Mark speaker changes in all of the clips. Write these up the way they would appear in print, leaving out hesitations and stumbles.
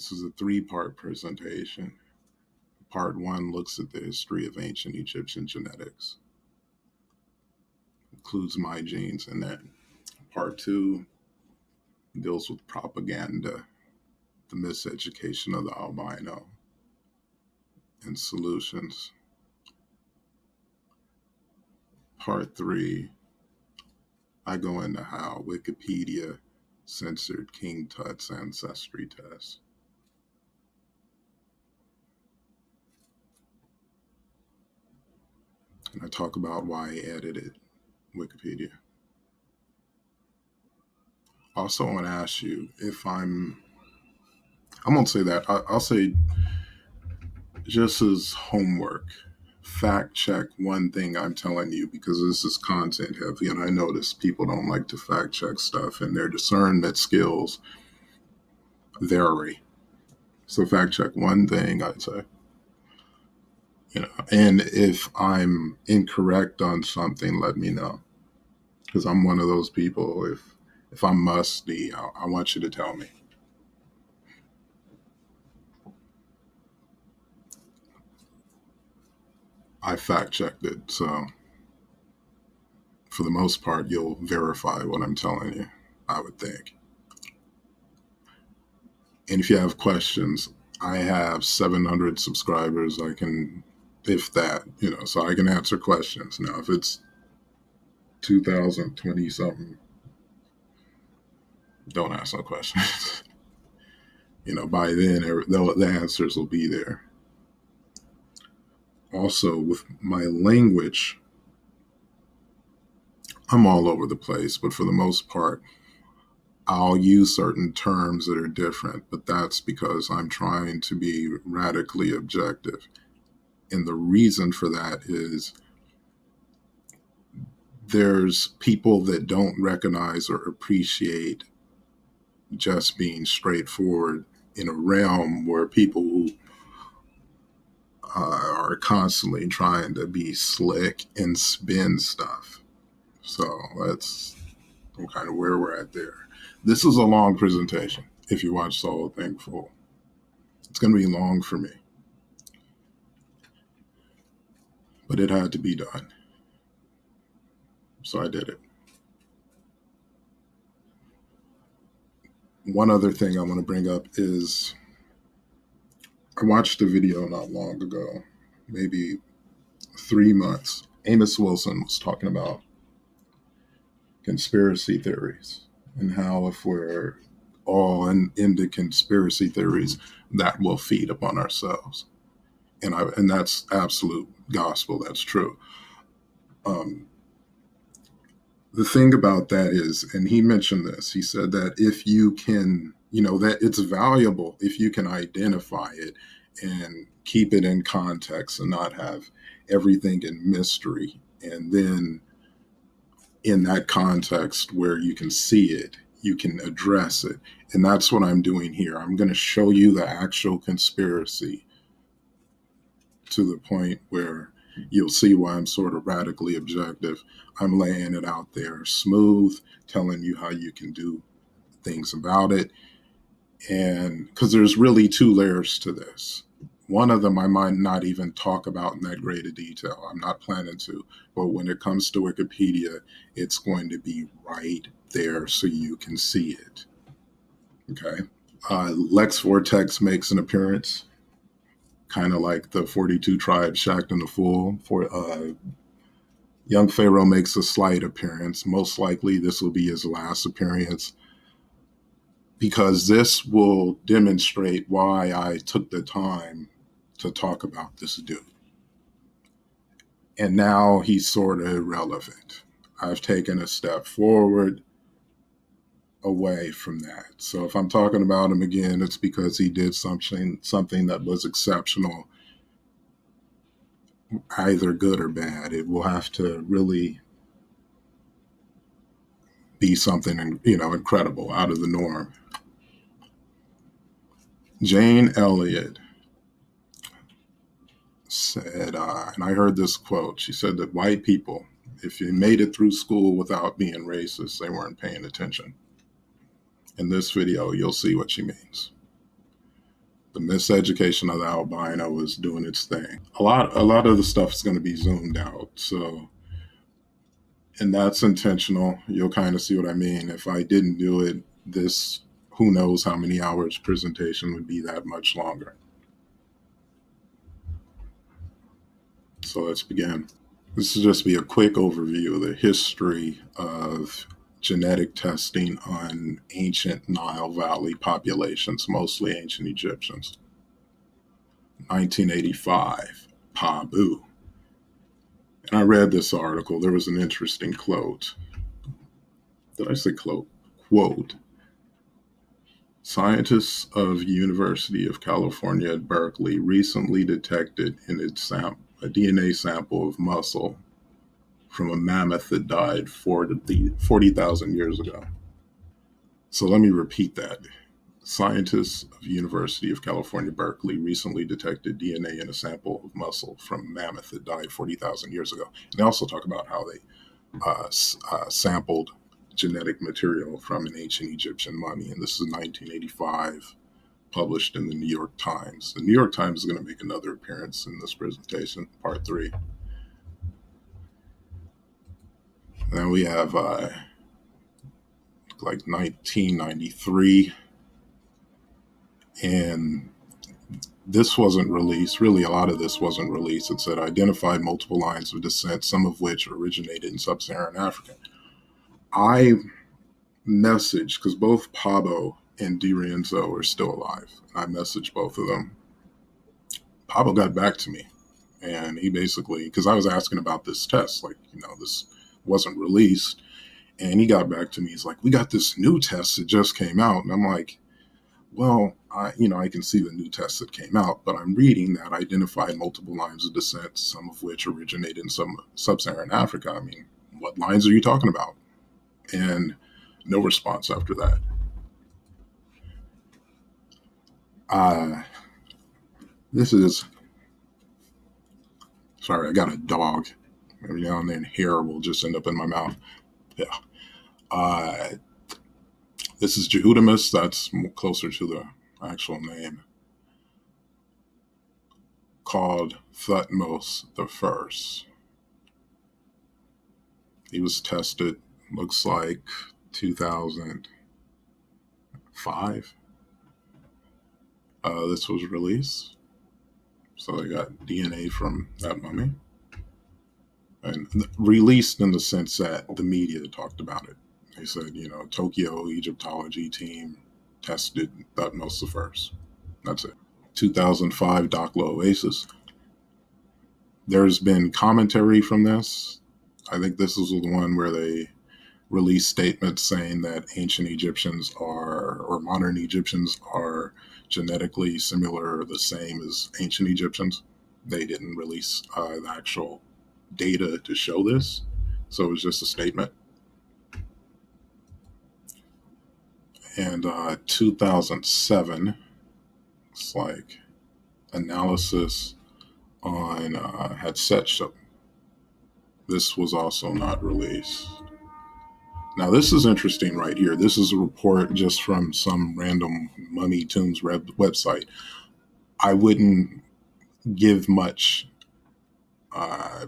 Speaker 1: This is a three-part presentation. Part one looks at the history of ancient Egyptian genetics, includes my genes in that. Part two deals with propaganda, the miseducation of the albino, and solutions. Part three, I go into how Wikipedia censored King Tut's ancestry test. And I talk about why I edited Wikipedia. Also, I want to ask you if I won't say that. I'll say just as homework, fact check one thing I'm telling you, because this is content heavy, and I notice people don't like to fact check stuff, and their discernment skills vary. So fact check one thing, I'd say. And if I'm incorrect on something, let me know, because I'm one of those people. If I'm musty, I want you to tell me. I fact checked it, so for the most part, you'll verify what I'm telling you, I would think. And if you have questions, I have 700 subscribers. I can, if that, so I can answer questions. Now, if it's 2020 something, don't ask no questions. By then, the answers will be there. Also, with my language, I'm all over the place, but for the most part, I'll use certain terms that are different, but that's because I'm trying to be radically objective. And the reason for that is there's people that don't recognize or appreciate just being straightforward in a realm where people who are constantly trying to be slick and spin stuff. So that's kind of where we're at there. This is a long presentation. If you watch the whole thing full, it's going to be long for me, but it had to be done. So I did it. One other thing I want to bring up is I watched a video not long ago, maybe 3 months. Amos Wilson was talking about conspiracy theories and how if we're all into conspiracy theories, that will feed upon ourselves. And that's absolute gospel. That's true. The thing about that is, and he mentioned this, he said that if you can, that it's valuable if you can identify it and keep it in context and not have everything in mystery. And then in that context where you can see it, you can address it. And that's what I'm doing here. I'm going to show you the actual conspiracy to the point where you'll see why I'm sort of radically objective. I'm laying it out there smooth, telling you how you can do things about it. And because there's really two layers to this. One of them I might not even talk about in that great a detail. I'm not planning to. But when it comes to Wikipedia, it's going to be right there so you can see it. Okay. Lex Vortex makes an appearance, kind of like the 42 tribes shacked in the fool. Young Pharaoh makes a slight appearance. Most likely this will be his last appearance, because this will demonstrate why I took the time to talk about this dude. And now he's sort of irrelevant. I've taken a step forward away from that. So if I'm talking about him again, it's because he did something that was exceptional, either good or bad. It will have to really be something, incredible, out of the norm. Jane Elliott said, and I heard this quote, she said that white people, if you made it through school without being racist, they weren't paying attention. In this video, you'll see what she means. The miseducation of the albino is doing its thing. A lot of the stuff is going to be zoomed out. So, and that's intentional. You'll kind of see what I mean. If I didn't do it, this, who knows how many hours presentation would be that much longer. So let's begin. This will just be a quick overview of the history of genetic testing on ancient Nile Valley populations, mostly ancient Egyptians. 1985, Pabu. And I read this article. There was an interesting quote. Did I say quote? Quote. Scientists of University of California at Berkeley recently detected in its a DNA sample of muscle from a mammoth that died 40,000 years ago. So let me repeat that. Scientists of University of California, Berkeley recently detected DNA in a sample of muscle from a mammoth that died 40,000 years ago. And they also talk about how they sampled genetic material from an ancient Egyptian mummy. And this is 1985, published in the New York Times. The New York Times is going to make another appearance in this presentation, part 3. And then we have like 1993, and this wasn't released. Really, a lot of this wasn't released. It said identified multiple lines of descent, some of which originated in sub-Saharan Africa. I messaged, because both Pablo and DiRienzo are still alive. I messaged both of them. Pablo got back to me, and he basically, because I was asking about this test, like, this wasn't released, and he got back to me. He's like, we got this new test that just came out. And I'm like, well, I can see the new test that came out, but I'm reading that identified multiple lines of descent, some of which originated in some sub-Saharan Africa. I mean, what lines are you talking about? And no response after that. This is, sorry, I got a dog. Every now and then hair will just end up in my mouth. Yeah. This is Jehudimus. That's closer to the actual name. Called Thutmose the First. He was tested, looks like 2005. This was released. So they got DNA from that mummy. And released in the sense that the media talked about it. They said, Tokyo Egyptology team tested Thutmose the First. That's it. 2005 Dakhla Oasis. There's been commentary from this. I think this is the one where they released statements saying that ancient Egyptians or modern Egyptians are genetically similar or the same as ancient Egyptians. They didn't release the actual data to show this. So it was just a statement. And 2007, it's like analysis on Hatshepsut. This was also not released. Now, this is interesting right here. This is a report just from some random Mummy Tombs website. I wouldn't give much, I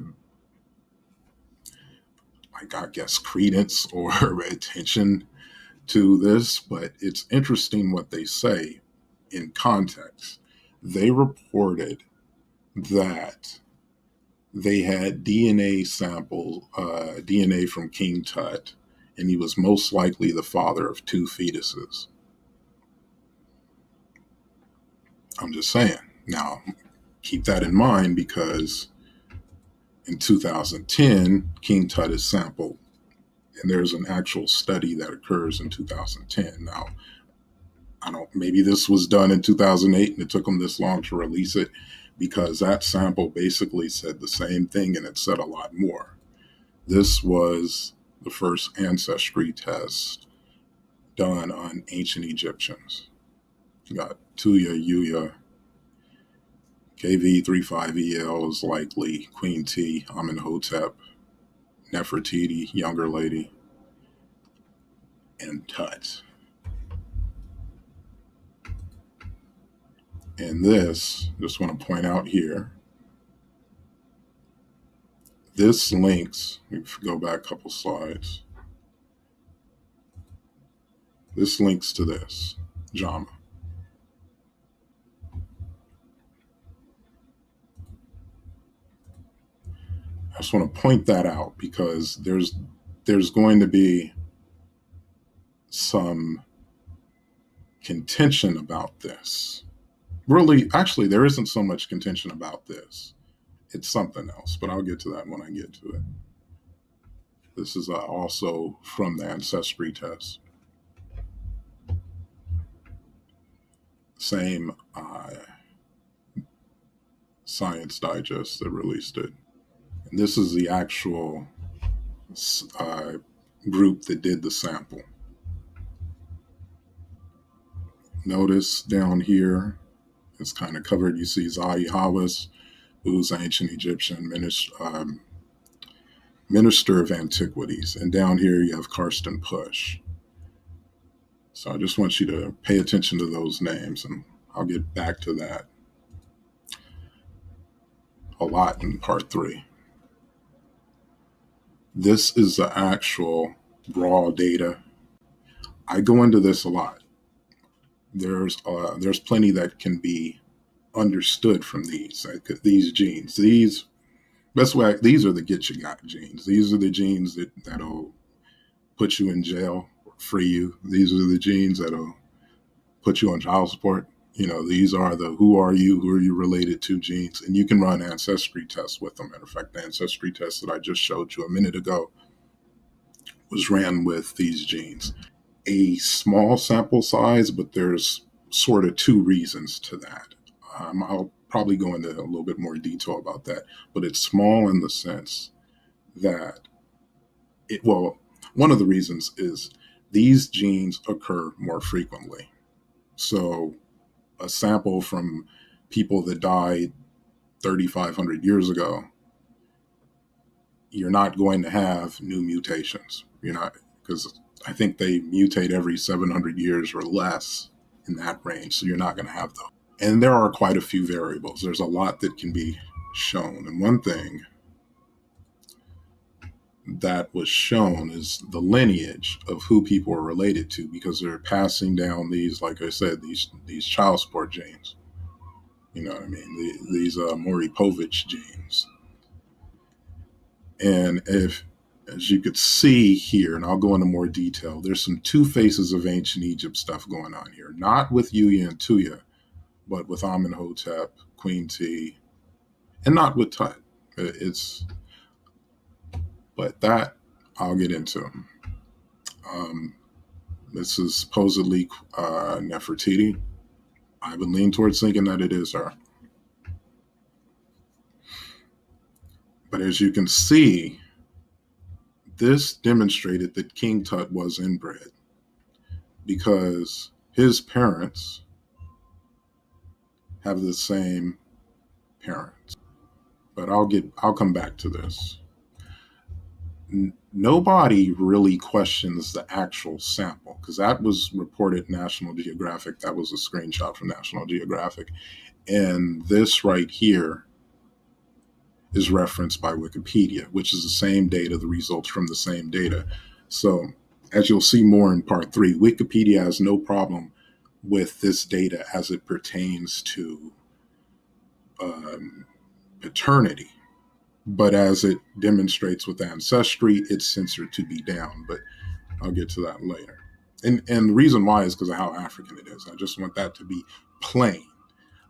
Speaker 1: guess, credence or attention to this, but it's interesting what they say in context. They reported that they had DNA sample, DNA from King Tut, and he was most likely the father of 2 fetuses. I'm just saying. Now, keep that in mind, because in 2010, King Tut is sampled, and there's an actual study that occurs in 2010. Now, maybe this was done in 2008 and it took them this long to release it, because that sample basically said the same thing and it said a lot more. This was the first ancestry test done on ancient Egyptians. You got Tuya, Yuya, KV35EL is likely, Queen T, Amenhotep, Nefertiti, younger lady, and Tut. And this, just want to point out here, this links, if we go back a couple slides, this links to this, JAMA. I just want to point that out because there's going to be some contention about this. Really, actually, there isn't so much contention about this. It's something else, but I'll get to that when I get to it. This is also from the ancestry test. Same Science Digest that released it. And this is the actual group that did the sample. Notice down here, it's kind of covered. You see Zahi Hawass, who's ancient Egyptian minister of antiquities. And down here you have Karsten Pusch. So I just want you to pay attention to those names, and I'll get back to that a lot in part 3. This is the actual raw data. I go into this a lot. There's plenty that can be understood from these genes. These are the get you got genes. These are the genes that'll put you in jail or free you. These are the genes that'll put you on child support. These are the who are you related to genes, and you can run ancestry tests with them. Matter of fact, the ancestry test that I just showed you a minute ago was ran with these genes. A small sample size, but there's sort of 2 reasons to that. I'll probably go into a little bit more detail about that, but it's small in the sense that one of the reasons is these genes occur more frequently. So a sample from people that died 3,500 years ago, you're not going to have new mutations. You're not, because I think they mutate every 700 years or less in that range. So you're not going to have those. And there are quite a few variables. There's a lot that can be shown. And one thing that was shown is the lineage of who people are related to, because they're passing down these, like I said, these child support genes. You know what I mean? These Maury Povich genes. And as you could see here, and I'll go into more detail, there's some 2 faces of ancient Egypt stuff going on here. Not with Yuya and Tuya, but with Amenhotep, Queen T, and not with Tut. But that I'll get into. This is supposedly Nefertiti. I would lean towards thinking that it is her. But as you can see, this demonstrated that King Tut was inbred because his parents have the same parents. But I'll come back to this. Nobody really questions the actual sample, because that was reported National Geographic. That was a screenshot from National Geographic. And this right here is referenced by Wikipedia, which is the same data, the results from the same data. So as you'll see more in part 3, Wikipedia has no problem with this data as it pertains to paternity. But as it demonstrates with ancestry, it's censored to be down. But I'll get to that later. And the reason why is because of how African it is. I just want that to be plain.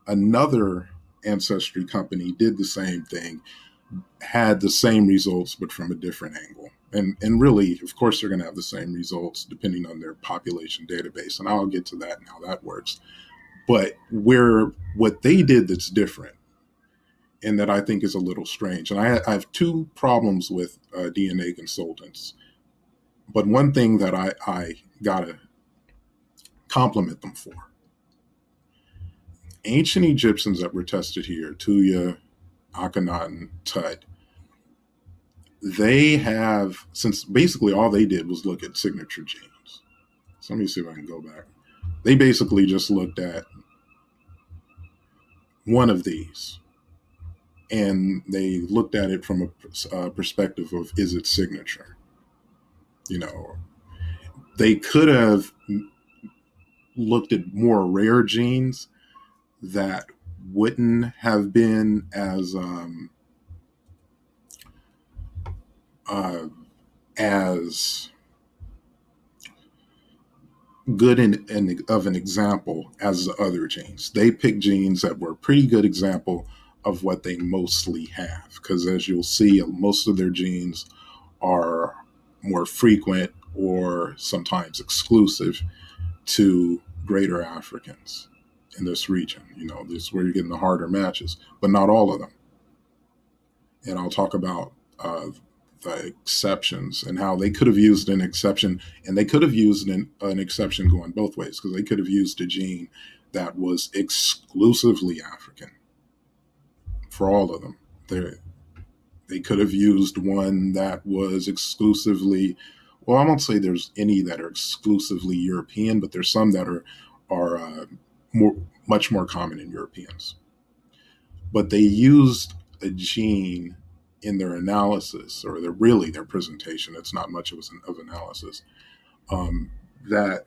Speaker 1: Another ancestry company did the same thing, had the same results, but from a different angle. And really, of course, they're going to have the same results depending on their population database. And I'll get to that and how that works. But what they did that's different, and that I think is a little strange. And I have 2 problems with DNA consultants. But one thing that I gotta compliment them for. Ancient Egyptians that were tested here, Tuya, Akhenaten, Tut, they have, since basically all they did was look at signature genes. So let me see if I can go back. They basically just looked at one of these, and they looked at it from a perspective of, is it signature? You know, they could have looked at more rare genes that wouldn't have been uh, as good of an example as the other genes. They picked genes that were a pretty good example of what they mostly have, because as you'll see, most of their genes are more frequent or sometimes exclusive to greater Africans in this region. You know, this is where you're getting the harder matches, but not all of them. And I'll talk about the exceptions and how they could have used an exception, and they could have used an exception going both ways, because they could have used a gene that was exclusively African for all of them. They could have used one that was exclusively, well, I won't say there's any that are exclusively European, but there's some that are more, much more common in Europeans. But they used a gene in their analysis, or their presentation. It's not much of analysis, that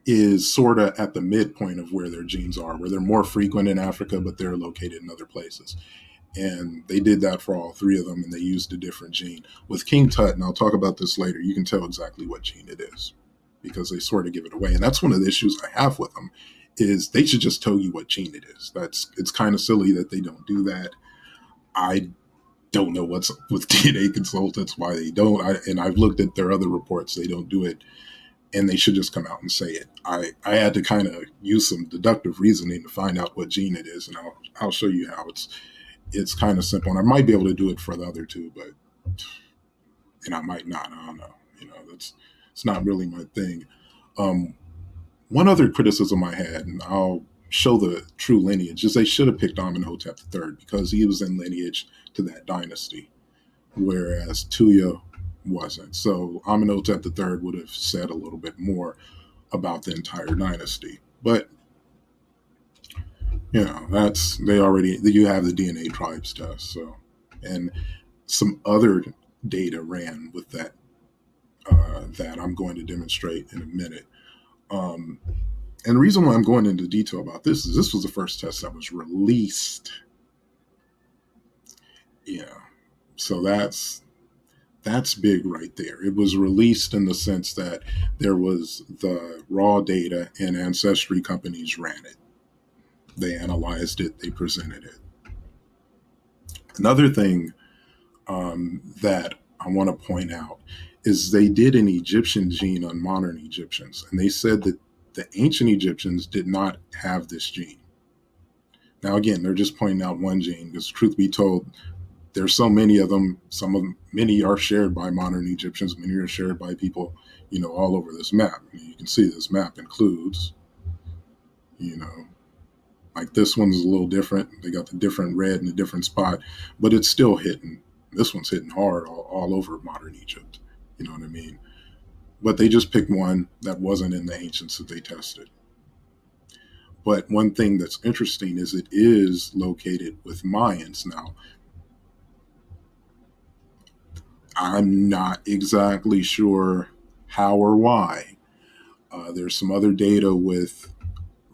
Speaker 1: is sort of at the midpoint of where their genes are, where they're more frequent in Africa, but they're located in other places. And they did that for all three of them, and they used a different gene. With King Tut, and I'll talk about this later, you can tell exactly what gene it is, because they sort of give it away. And that's one of the issues I have with them, is they should just tell you what gene it is. It's kind of silly that they don't do that. I don't know what's up with DNA consultants, why they don't. And I've looked at their other reports, they don't do it, and they should just come out and say it. I had to kind of use some deductive reasoning to find out what gene it is, and I'll show you how. It's kind of simple, and I might be able to do it for the other two, and I might not. I don't know. You know, it's not really my thing. One other criticism I had, and I'll show the true lineage, is they should have picked Amenhotep III, because he was in lineage to that dynasty, whereas Tuya wasn't. So Amenhotep III would have said a little bit more about the entire dynasty. But you know, you have the DNA tribes test. So, and some other data ran with that, that I'm going to demonstrate in a minute. And the reason why I'm going into detail about this is this was the first test that was released. Yeah, so that's big right there. It was released in the sense that there was the raw data, and ancestry companies ran it. They analyzed it, they presented it. Another thing that I want to point out is they did an Egyptian gene on modern Egyptians, and they said that the ancient Egyptians did not have this gene. Now, again, they're just pointing out one gene, because truth be told, there's so many of them. Many are shared by modern Egyptians, many are shared by people, you know, all over this map. You can see this map includes, you know, like this one's a little different. They got the different red in a different spot, but it's still hitting. This one's hitting hard all over modern Egypt. You know what I mean? But they just picked one that wasn't in the ancients that they tested. But one thing that's interesting is it is located with Mayans. Now, I'm not exactly sure how or why. There's some other data with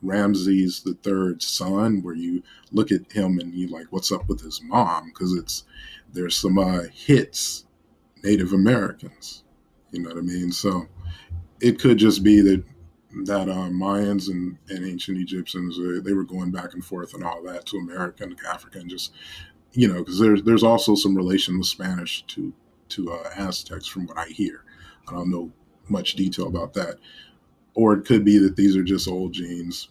Speaker 1: Ramses III's son, where you look at him and you like, what's up with his mom? Because there's some hits Native Americans. You know what I mean? So it could just be that Mayans and ancient Egyptians, they were going back and forth and all that to American, African, just, you know, because there's also some relation with Spanish to Aztecs, from what I hear. I don't know much detail about that. Or it could be that these are just old genes,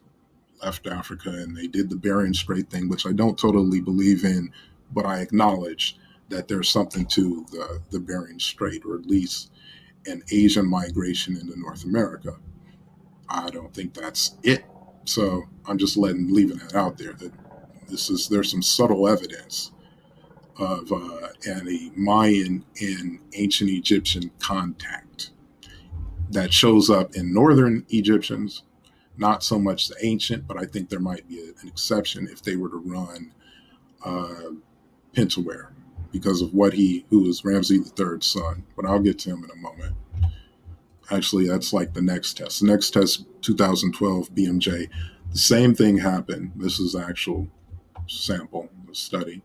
Speaker 1: left Africa, and they did the Bering Strait thing, which I don't totally believe in, but I acknowledge that there's something to the Bering Strait, or at least an Asian migration into North America. I don't think that's it. So I'm just leaving that out there, that there's some subtle evidence of a Mayan and ancient Egyptian contact that shows up in northern Egyptians, not so much the ancient, but I think there might be an exception if they were to run uh, Pentaware because of who was Ramses III's son. But I'll get to him in a moment. Actually, that's like the next test. The next test, 2012 BMJ. The same thing happened. This is actual sample, the study.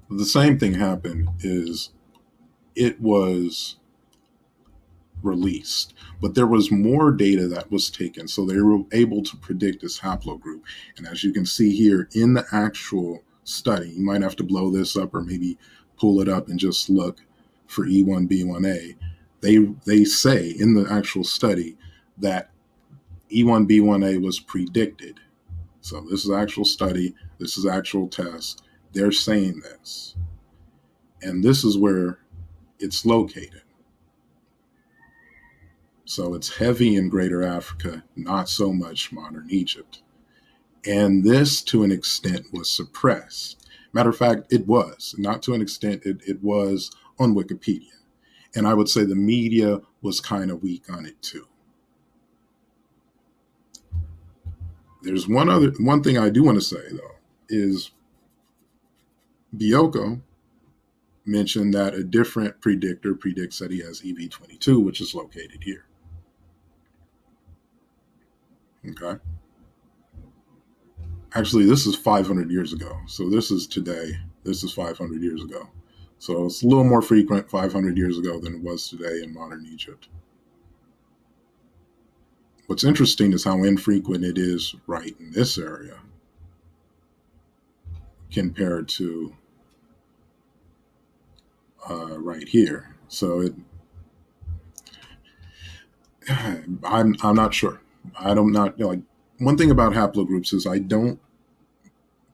Speaker 1: The same thing happened is it was released, but there was more data that was taken. So they were able to predict this haplogroup. And as you can see here in the actual study, you might have to blow this up or maybe pull it up and just look for E1B1A. They say in the actual study that E1B1A was predicted. So this is actual study. This is actual test. They're saying this. And this is where it's located. So it's heavy in Greater Africa, not so much modern Egypt. And this, to an extent, was suppressed. Matter of fact, it was. Not to an extent, it was on Wikipedia. And I would say the media was kind of weak on it too. There's one thing I do want to say, though, is Bioko mentioned that a different predictor predicts that he has EV22, which is located here. Okay. Actually, this is 500 years ago. So this is today. This is 500 years ago. So it's a little more frequent 500 years ago than it was today in modern Egypt. What's interesting is how infrequent it is right in this area compared to right here. So I'm not sure. I don't not like one thing about haplogroups is I don't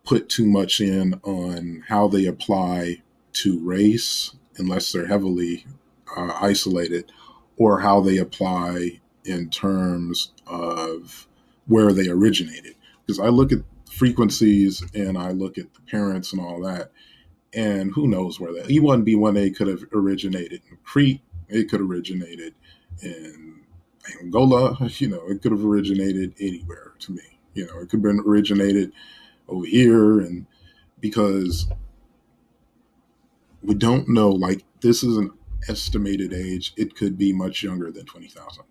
Speaker 1: put too much in on how they apply to race unless they're heavily isolated, or how they apply in terms of where they originated. Because I look at frequencies and I look at the parents and all that, and who knows where that E1B1A could have originated in Crete, it could have originated in Angola, it could have originated anywhere to me. It could have been originated over here, and because we don't know, like this is an estimated age, it could be much younger than 20,000.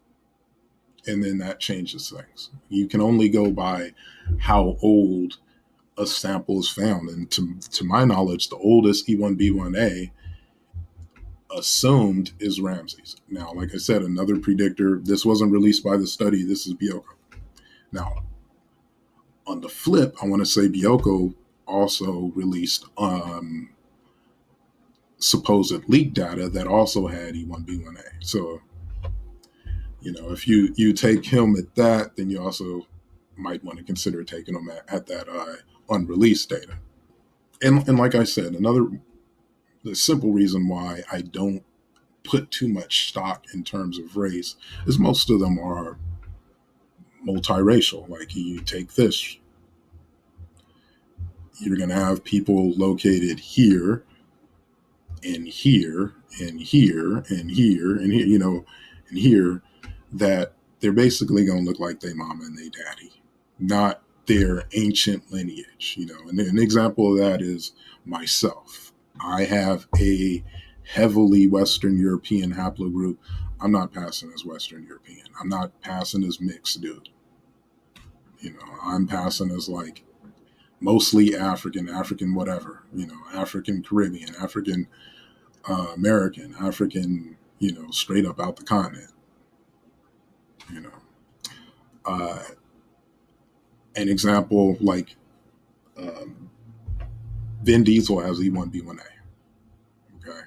Speaker 1: And then that changes things. You can only go by how old a sample is found. And to my knowledge, the oldest E1B1A assumed is Ramses. Now, like I said, another predictor, this wasn't released by the study, this is Bioko. Now, on the flip, I want to say Bioko also released supposed leak data that also had E1B1A. So, if you take him at that, then you also might want to consider taking him at that unreleased data. And like I said, the simple reason why I don't put too much stock in terms of race is most of them are multiracial. Like you take this, you're going to have people located here and here and here and here and here, and here, that they're basically going to look like their mama and their daddy, not their ancient lineage. And an example of that is myself. I have a heavily Western European haplogroup. I'm not passing as Western European. I'm not passing as mixed, dude. I'm passing as like mostly African whatever, African Caribbean, African American, African, straight up out the continent. An example like Vin Diesel has E1B1A. Okay.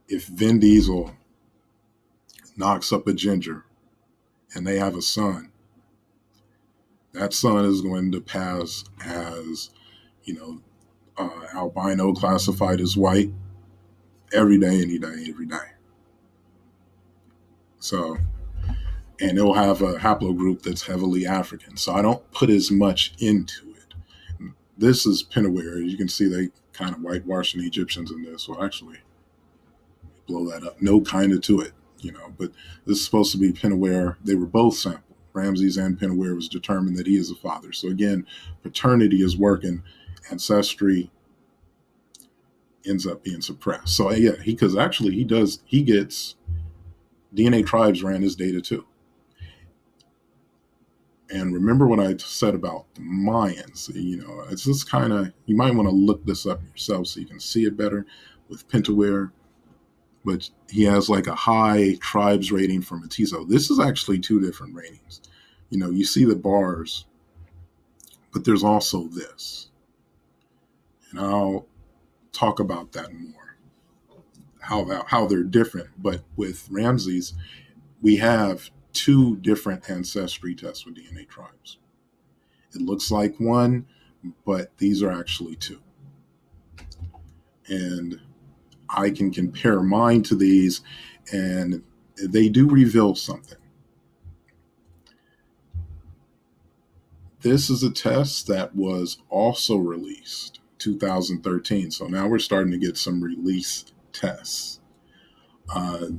Speaker 1: If Vin Diesel knocks up a ginger and they have a son, that son is going to pass as, albino, classified as white, every day, any day, every day. So, and it'll have a haplogroup that's heavily African. So I don't put as much into it. This is Pentaware. You can see they kind of whitewashing the Egyptians in this. Well, actually, blow that up. No kind of to it. But this is supposed to be Penaware. They were both sampled. Ramses and Penaware was determined that he is the father. So again, paternity is working, ancestry ends up being suppressed. So yeah, because actually he gets DNA Tribes ran his data too. And remember what I said about the Mayans. It's just kind of, you might want to look this up yourself so you can see it better with Pentaware. But he has like a high tribes rating for Mestizo. This is actually two different ratings. You see the bars, but there's also this. And I'll talk about that more, how they're different. But with Ramses, we have two different ancestry tests with DNA Tribes. It looks like one, but these are actually two. And I can compare mine to these, and they do reveal something. This is a test that was also released 2013. So now we're starting to get some release tests. I'm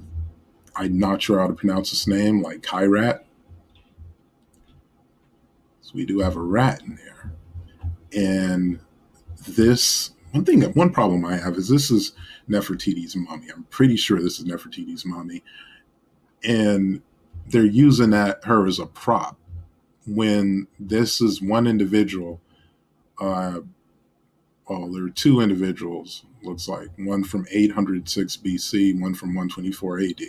Speaker 1: not sure how to pronounce this name, like Chirat. So we do have a rat in there. And this, one problem I have is this is Nefertiti's mummy. I'm pretty sure this is Nefertiti's mummy. And they're using her as a prop when this is one individual. There are two individuals, looks like, one from 806 BC, one from 124 AD,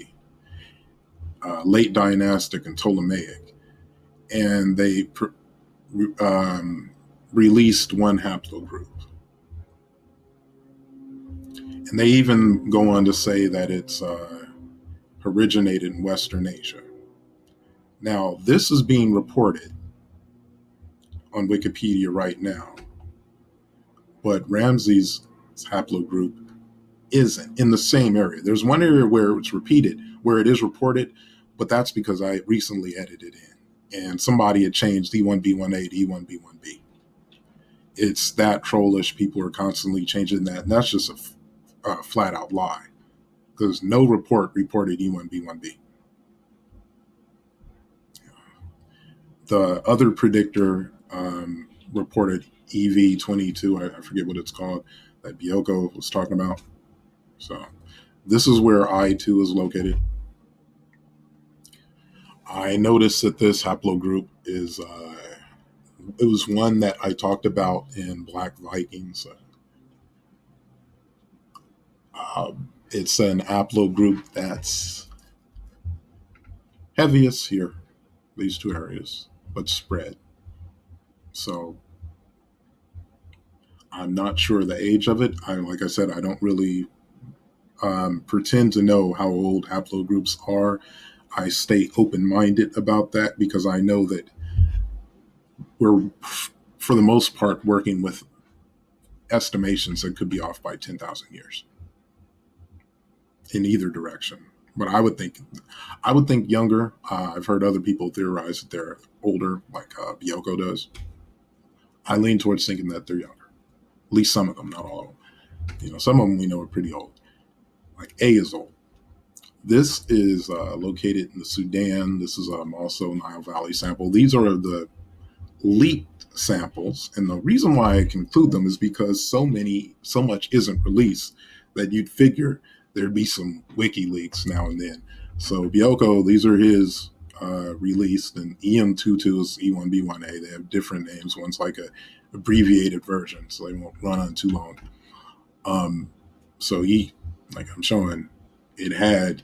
Speaker 1: late dynastic and Ptolemaic. And they released one haplogroup. And they even go on to say that it's originated in Western Asia. Now, this is being reported on Wikipedia right now, but Ramses' haplogroup isn't in the same area. There's one area where it's repeated, where it is reported, but that's because I recently edited in, and somebody had changed E1B1A to E1B1B. It's that trollish. People are constantly changing that, and that's just a flat out lie, because no report reported E1B1B. The other predictor reported EV22, I forget what it's called, that Bioko was talking about. So this is where I2 is located. I noticed that this haplogroup is, it was one that I talked about in Black Vikings. It's an haplogroup that's heaviest here, these two areas, but spread. So I'm not sure the age of it. Like I said, I don't really pretend to know how old haplogroups are. I stay open-minded about that because I know that we're, for the most part, working with estimations that could be off by 10,000 years in either direction. But I would think younger. I've heard other people theorize that they're older, like Bioko does. I lean towards thinking that they're younger. At least some of them, not all of them. Some of them we know are pretty old. Like A is old. This is located in the Sudan. This is also Nile Valley sample. These are the leaked samples, and the reason why I conclude them is because so much isn't released that you'd figure there'd be some WikiLeaks now and then. So Bioko, these are his released, and EM22 is E1B1A. They have different names. One's like a abbreviated version, so they won't run on too long. So like I'm showing, it had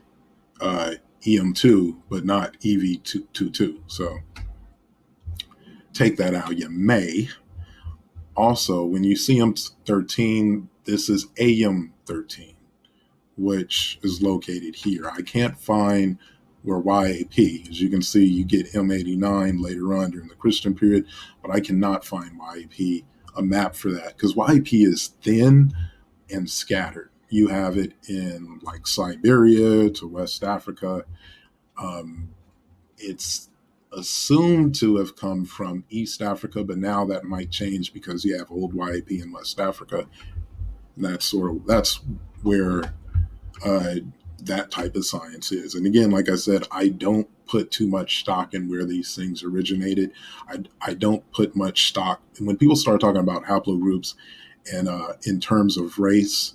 Speaker 1: EM2, but not EV22. So take that out, you may. Also, when you see M13, this is AM13, which is located here. I can't find where YAP. As you can see, you get M89 later on during the Christian period, but I cannot find YAP, a map for that, because YAP is thin and scattered. You have it in like Siberia to West Africa. It's assumed to have come from East Africa, but now that might change because you have old YAP in West Africa. And that's where that type of science is. And again, like I said, I don't put too much stock in where these things originated. I don't put much stock. And when people start talking about haplogroups and in terms of race,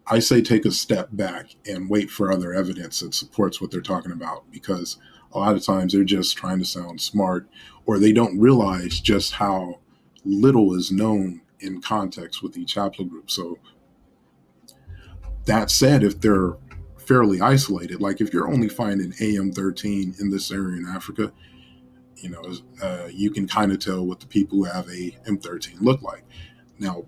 Speaker 1: I say take a step back and wait for other evidence that supports what they're talking about, because a lot of times they're just trying to sound smart, or they don't realize just how little is known in context with each haplogroup. So that said, if they're fairly isolated, like if you're only finding AM13 in this area in Africa, you can kind of tell what the people who have AM13 look like. Now,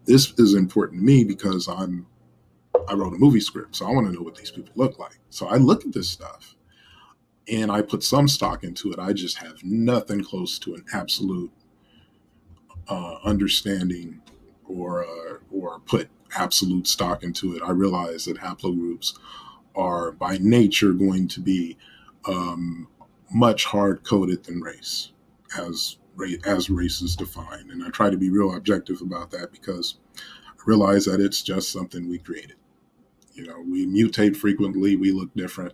Speaker 1: this is important to me because I wrote a movie script, so I want to know what these people look like. So I look at this stuff and I put some stock into it. I just have nothing close to an absolute understanding or put absolute stock into it. I realize that haplogroups are by nature going to be much hard coded than race, as race is defined. And I try to be real objective about that because I realize that it's just something we created. We mutate frequently, we look different,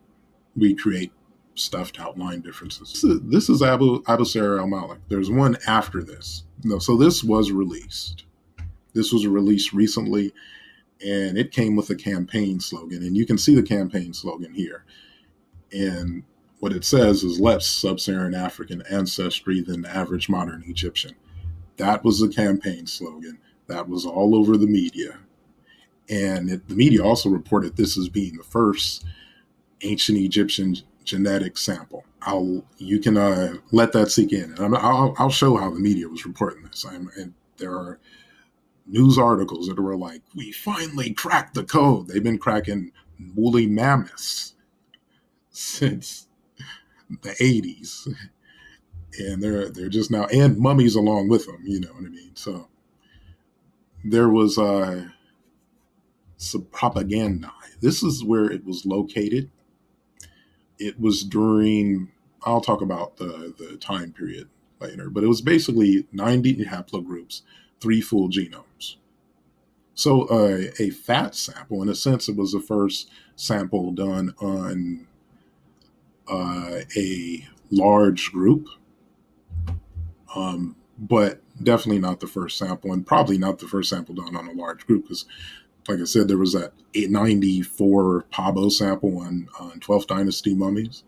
Speaker 1: we create stuff to outline differences. This is Abu Sarah al-Malik. There's one after this. No, so this was released. This was released recently, and it came with a campaign slogan. And you can see the campaign slogan here. And what it says is less sub-Saharan African ancestry than the average modern Egyptian. That was the campaign slogan. That was all over the media. And the media also reported this as being the first ancient Egyptian genetic sample. You can let that sink in. And I'll show how the media was reporting this. And there are news articles that were like, we finally cracked the code. They've been cracking woolly mammoths since the 80s. And they're just now, and mummies along with them, you know what I mean? So there was some propaganda. This is where it was located. It was during, I'll talk about the time period later, but it was basically 90 haplogroups, 3 full genomes. So a fat sample, in a sense, it was the first sample done on a large group, but definitely not the first sample, and probably not the first sample done on a large group, because like I said, there was that 894 Pabo sample on 12th Dynasty mummies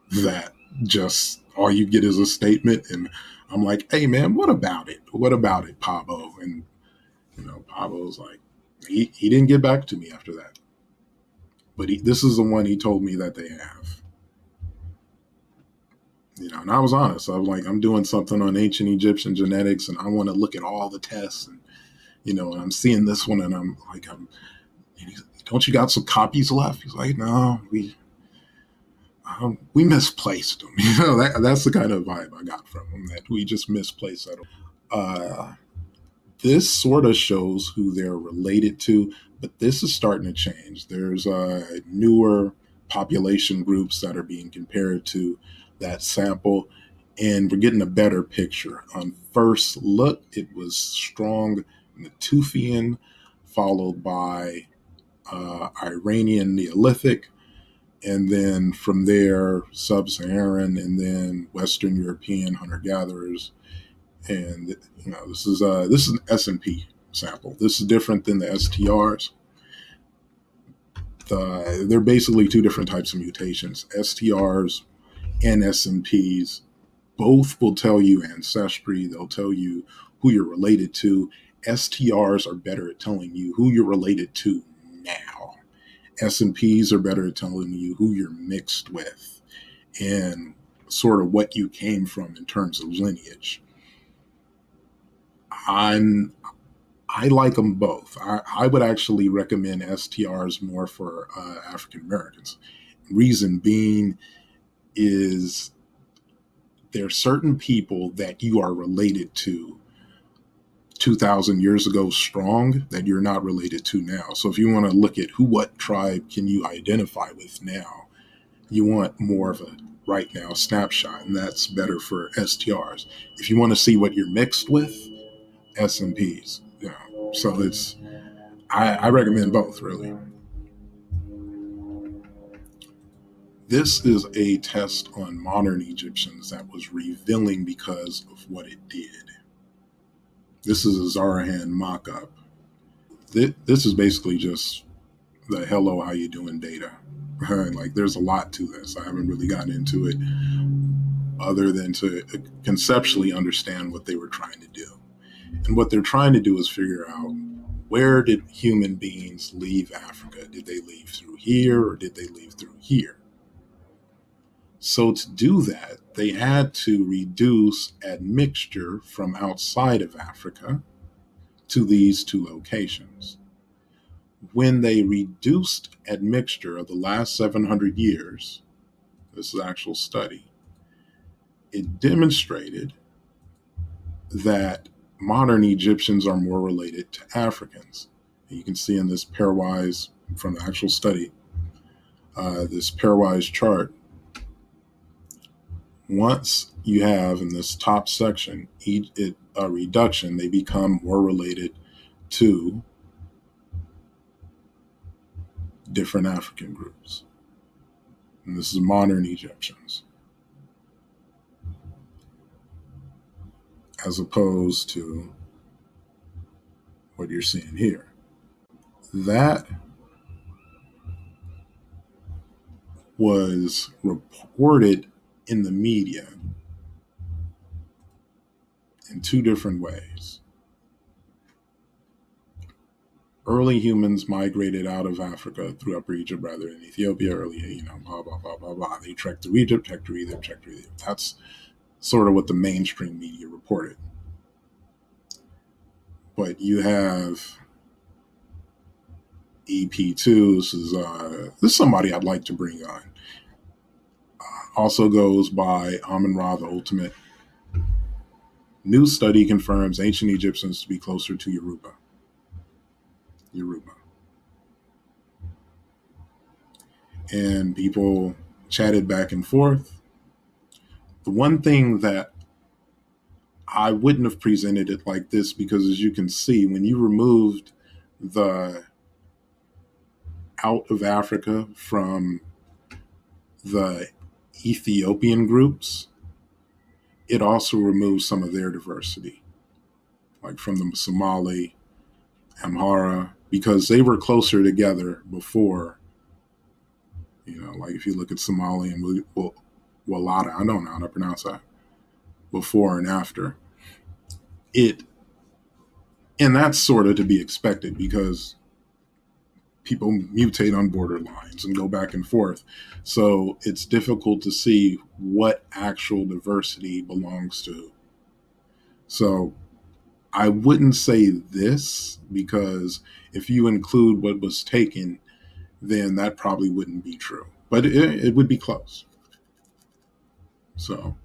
Speaker 1: that just all you get is a statement. And I'm like, hey, man, what about it? What about it, Pabo? And, Pabo's like, he didn't get back to me after that. But this is the one he told me that they have. And I was honest. I was like, I'm doing something on ancient Egyptian genetics, and I want to look at all the tests. And and I'm seeing this one, and I'm like, don't you got some copies left? He's like, no, we misplaced them. That's the kind of vibe I got from him, that we just misplaced that. This sort of shows who they're related to, but this is starting to change. There's newer population groups that are being compared to that sample, and we're getting a better picture. On first look, it was strong Natufian, followed by Iranian Neolithic, and then from there Sub-Saharan, and then Western European hunter-gatherers. And this is an S&P sample. This is different than the STRs. They're basically 2 different types of mutations. STRs and S&Ps both will tell you ancestry. They'll tell you who you're related to. STRs are better at telling you who you're related to now. S&Ps are better at telling you who you're mixed with and sort of what you came from in terms of lineage. I like them both. I would actually recommend STRs more for African Americans. Reason being is there are certain people that you are related to 2,000 years ago strong that you're not related to now. So if you want to look at what tribe can you identify with now, you want more of a right now snapshot, and that's better for STRs. If you want to see what you're mixed with, S&Ps. So I recommend both, really. This is a test on modern Egyptians that was revealing because of what it did. This is a Zarahan mock-up. This is basically just the hello, how you doing data. Like there's a lot to this. I haven't really gotten into it other than to conceptually understand what they were trying to do. And what they're trying to do is figure out, where did human beings leave Africa? Did they leave through here or did they leave through here? So to do that, they had to reduce admixture from outside of Africa to these two locations. When they reduced admixture of the last 700 years, this is an actual study, it demonstrated that modern Egyptians are more related to Africans. And you can see in this pairwise, from the actual study, this pairwise chart, once you have in this top section a reduction, they become more related to different African groups. And this is modern Egyptians, as opposed to what you're seeing here. That was reported in the media in two different ways. Early humans migrated out of Africa through Upper Egypt rather than Ethiopia. Early, blah, blah, blah, blah, blah. They trekked through Egypt, trekked through Egypt, trekked through Egypt. That's sort of what the mainstream media reported. But you have EP2. This is somebody I'd like to bring on. Also goes by Amun Ra, the Ultimate. New study confirms ancient Egyptians to be closer to Yoruba. And people chatted back and forth. The one thing that I wouldn't have presented it like this, because as you can see, when you removed the out of Africa from the Ethiopian groups, it also removes some of their diversity, like from the Somali, Amhara, because they were closer together before. Like if you look at Somali and Walata, I don't know how to pronounce that, before and after it. And that's sort of to be expected because people mutate on border lines and go back and forth. So it's difficult to see what actual diversity belongs to. So I wouldn't say this, because if you include what was taken, then that probably wouldn't be true. But it would be close. So,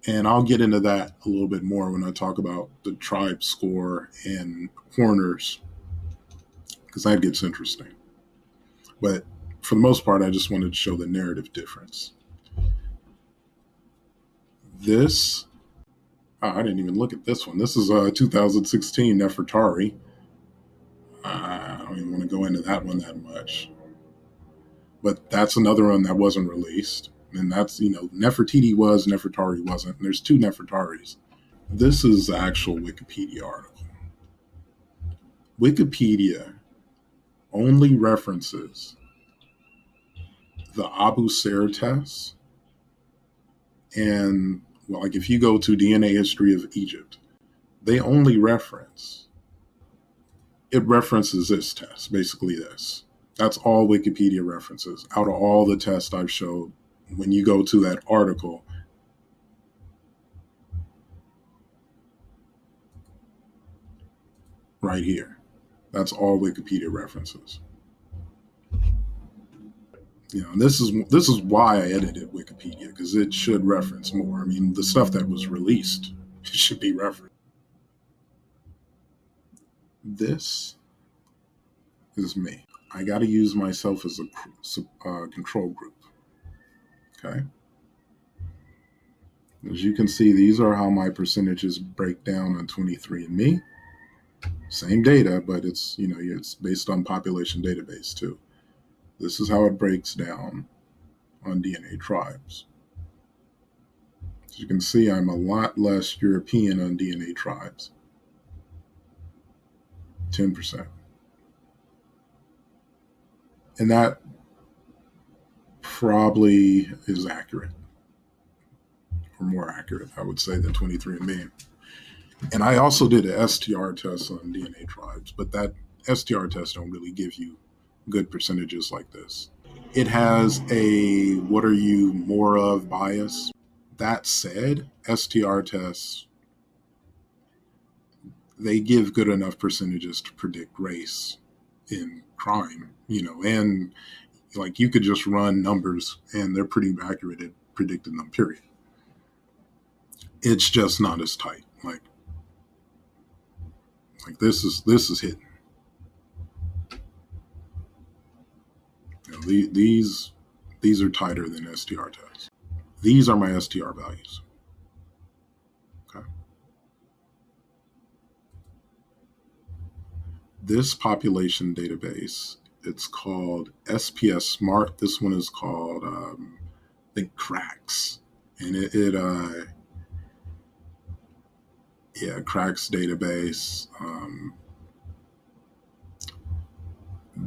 Speaker 1: and I'll get into that a little bit more when I talk about the tribe score and Horner's, because that gets interesting. But for the most part, I just wanted to show the narrative difference. This, I didn't even look at this one. This is 2016 Nefertari. I don't even want to go into that one that much. But that's another one that wasn't released. And that's, Nefertiti was, Nefertari wasn't. And there's two Nefertaris. This is the actual Wikipedia article. Wikipedia only references the Abu Ser test. And like if you go to DNA History of Egypt, they only references this test, basically this. That's all Wikipedia references out of all the tests I've showed. When you go to that article, right here, that's all Wikipedia references. This is why I edited Wikipedia, because it should reference more. I mean, the stuff that was released should be referenced. This is me. I got to use myself as a control group. Okay. As you can see, these are how my percentages break down on 23andMe. Same data, but it's based on population database too. This is how it breaks down on DNA tribes. As you can see, I'm a lot less European on DNA tribes. 10%. And that probably is accurate, or more accurate, I would say, than 23andMe. And I also did an STR test on DNA tribes, but that STR test don't really give you good percentages like this. It has a what are you more of bias. That said, STR tests, they give good enough percentages to predict race in crime, and like you could just run numbers and they're pretty accurate at predicting them, period. It's just not as tight. Like this is hidden. These are tighter than STR tests. These are my STR values. Okay. This population database, it's called SPS Smart. This one is called, I think, Cracks. And Cracks database.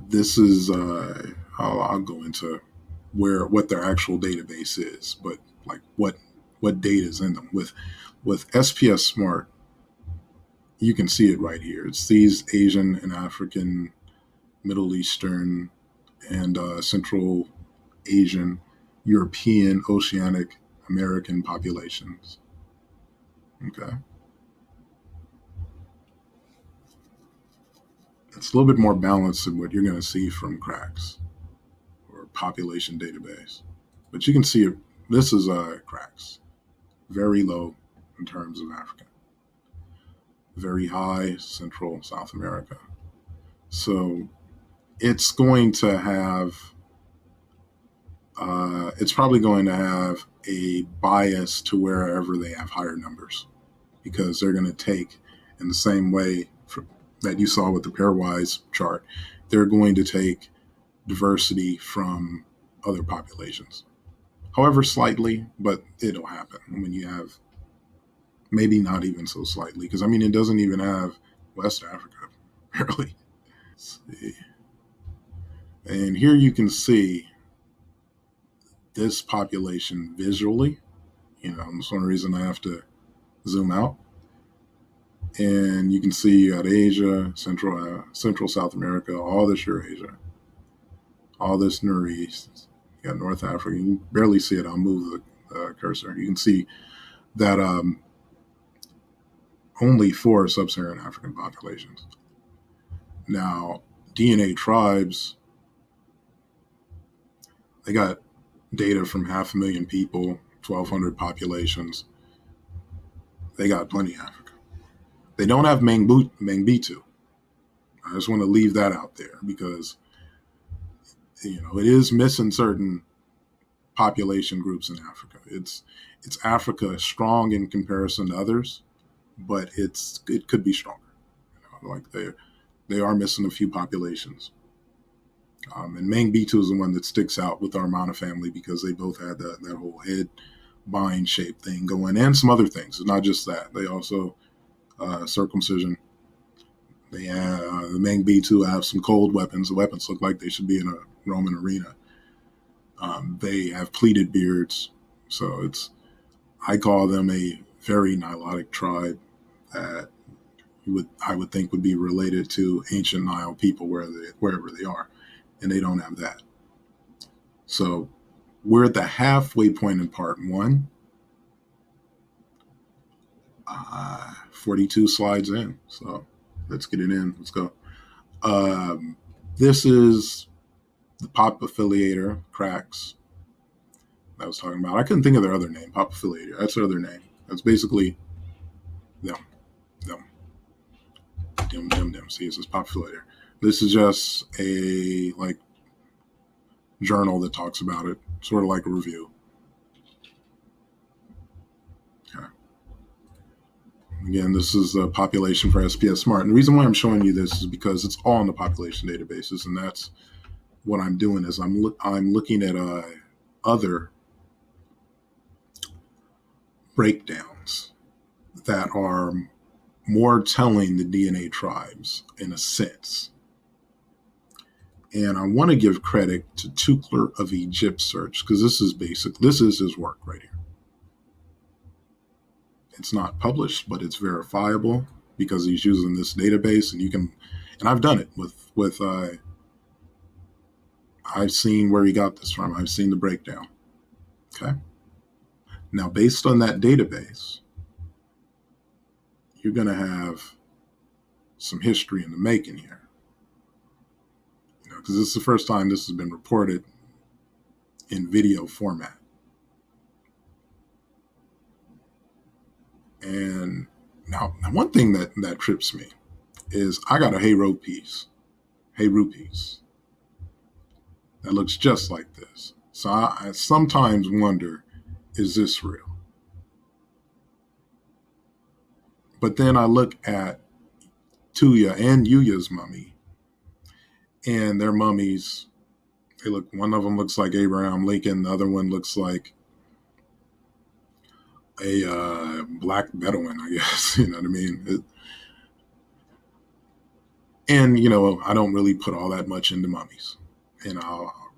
Speaker 1: This is, I'll go into what their actual database is, but like what data is in them. With SPS Smart, you can see it right here. It's these Asian and African, Middle Eastern, and Central Asian, European, Oceanic, American populations. Okay. It's a little bit more balanced than what you're going to see from Cracks or population database. But you can see it. This is Cracks. Very low in terms of Africa. Very high Central, South America. So it's going to have, it's probably going to have a bias to wherever they have higher numbers, because they're going to take, in the same way that you saw with the pairwise chart, they're going to take diversity from other populations. However, slightly, but it'll happen when you have, maybe not even so slightly, because it doesn't even have West Africa, barely. Let's see. And here you can see this population visually. That's one reason I have to zoom out. And you can see you got Asia, Central South America, all this Eurasia, all this Near East. You got North Africa. You can barely see it. I'll move the cursor. You can see that only 4 sub-Saharan African populations. Now, DNA tribes, they got data from 500,000 people, 1,200 populations. They got plenty of Africa. They don't have Mangbitu. I just want to leave that out there because, it is missing certain population groups in Africa. It's Africa strong in comparison to others, but it could be stronger. Like they are missing a few populations. And Mangbitu is the one that sticks out with our Mana family because they both had that whole head bind shape thing going, and some other things. It's not just that. They also circumcision. They have the Mangbitu have some cold weapons. The weapons look like they should be in a Roman arena. They have pleated beards, so I call them a very Nilotic tribe that I would think would be related to ancient Nile people wherever they are, and they don't have that. So we're at the halfway point in part 1. 42 slides in, so let's get it in. Let's go. This is the Pop Affiliator, Cracks, that I was talking about. I couldn't think of their other name, Pop Affiliator. That's their other name. That's basically them. See, it says Pop Affiliator. This is just a journal that talks about it, sort of like a review. Okay. Again, this is the population for SPS Smart. And the reason why I'm showing you this is because it's all in the population databases, and that's what I'm doing is I'm looking at other breakdowns that are more telling the DNA tribes in a sense. And I want to give credit to Tukler of Egypt Search, because this is basic. This is his work right here. It's not published, but it's verifiable because he's using this database, and you can, and I've done it with I've seen where he got this from. I've seen the breakdown. Okay. Now, based on that database, you're going to have some history in the making here. You know, because this is the first time this has been reported in video format. And now one thing that trips me is I got a Heru piece that looks just like this. So I sometimes wonder, is this real? But then I look at Tuya and Yuya's mummy, and their mummies, one of them looks like Abraham Lincoln, the other one looks like a black Bedouin, I guess. You know what I mean? And, you know, I don't really put all that much into mummies. And I'll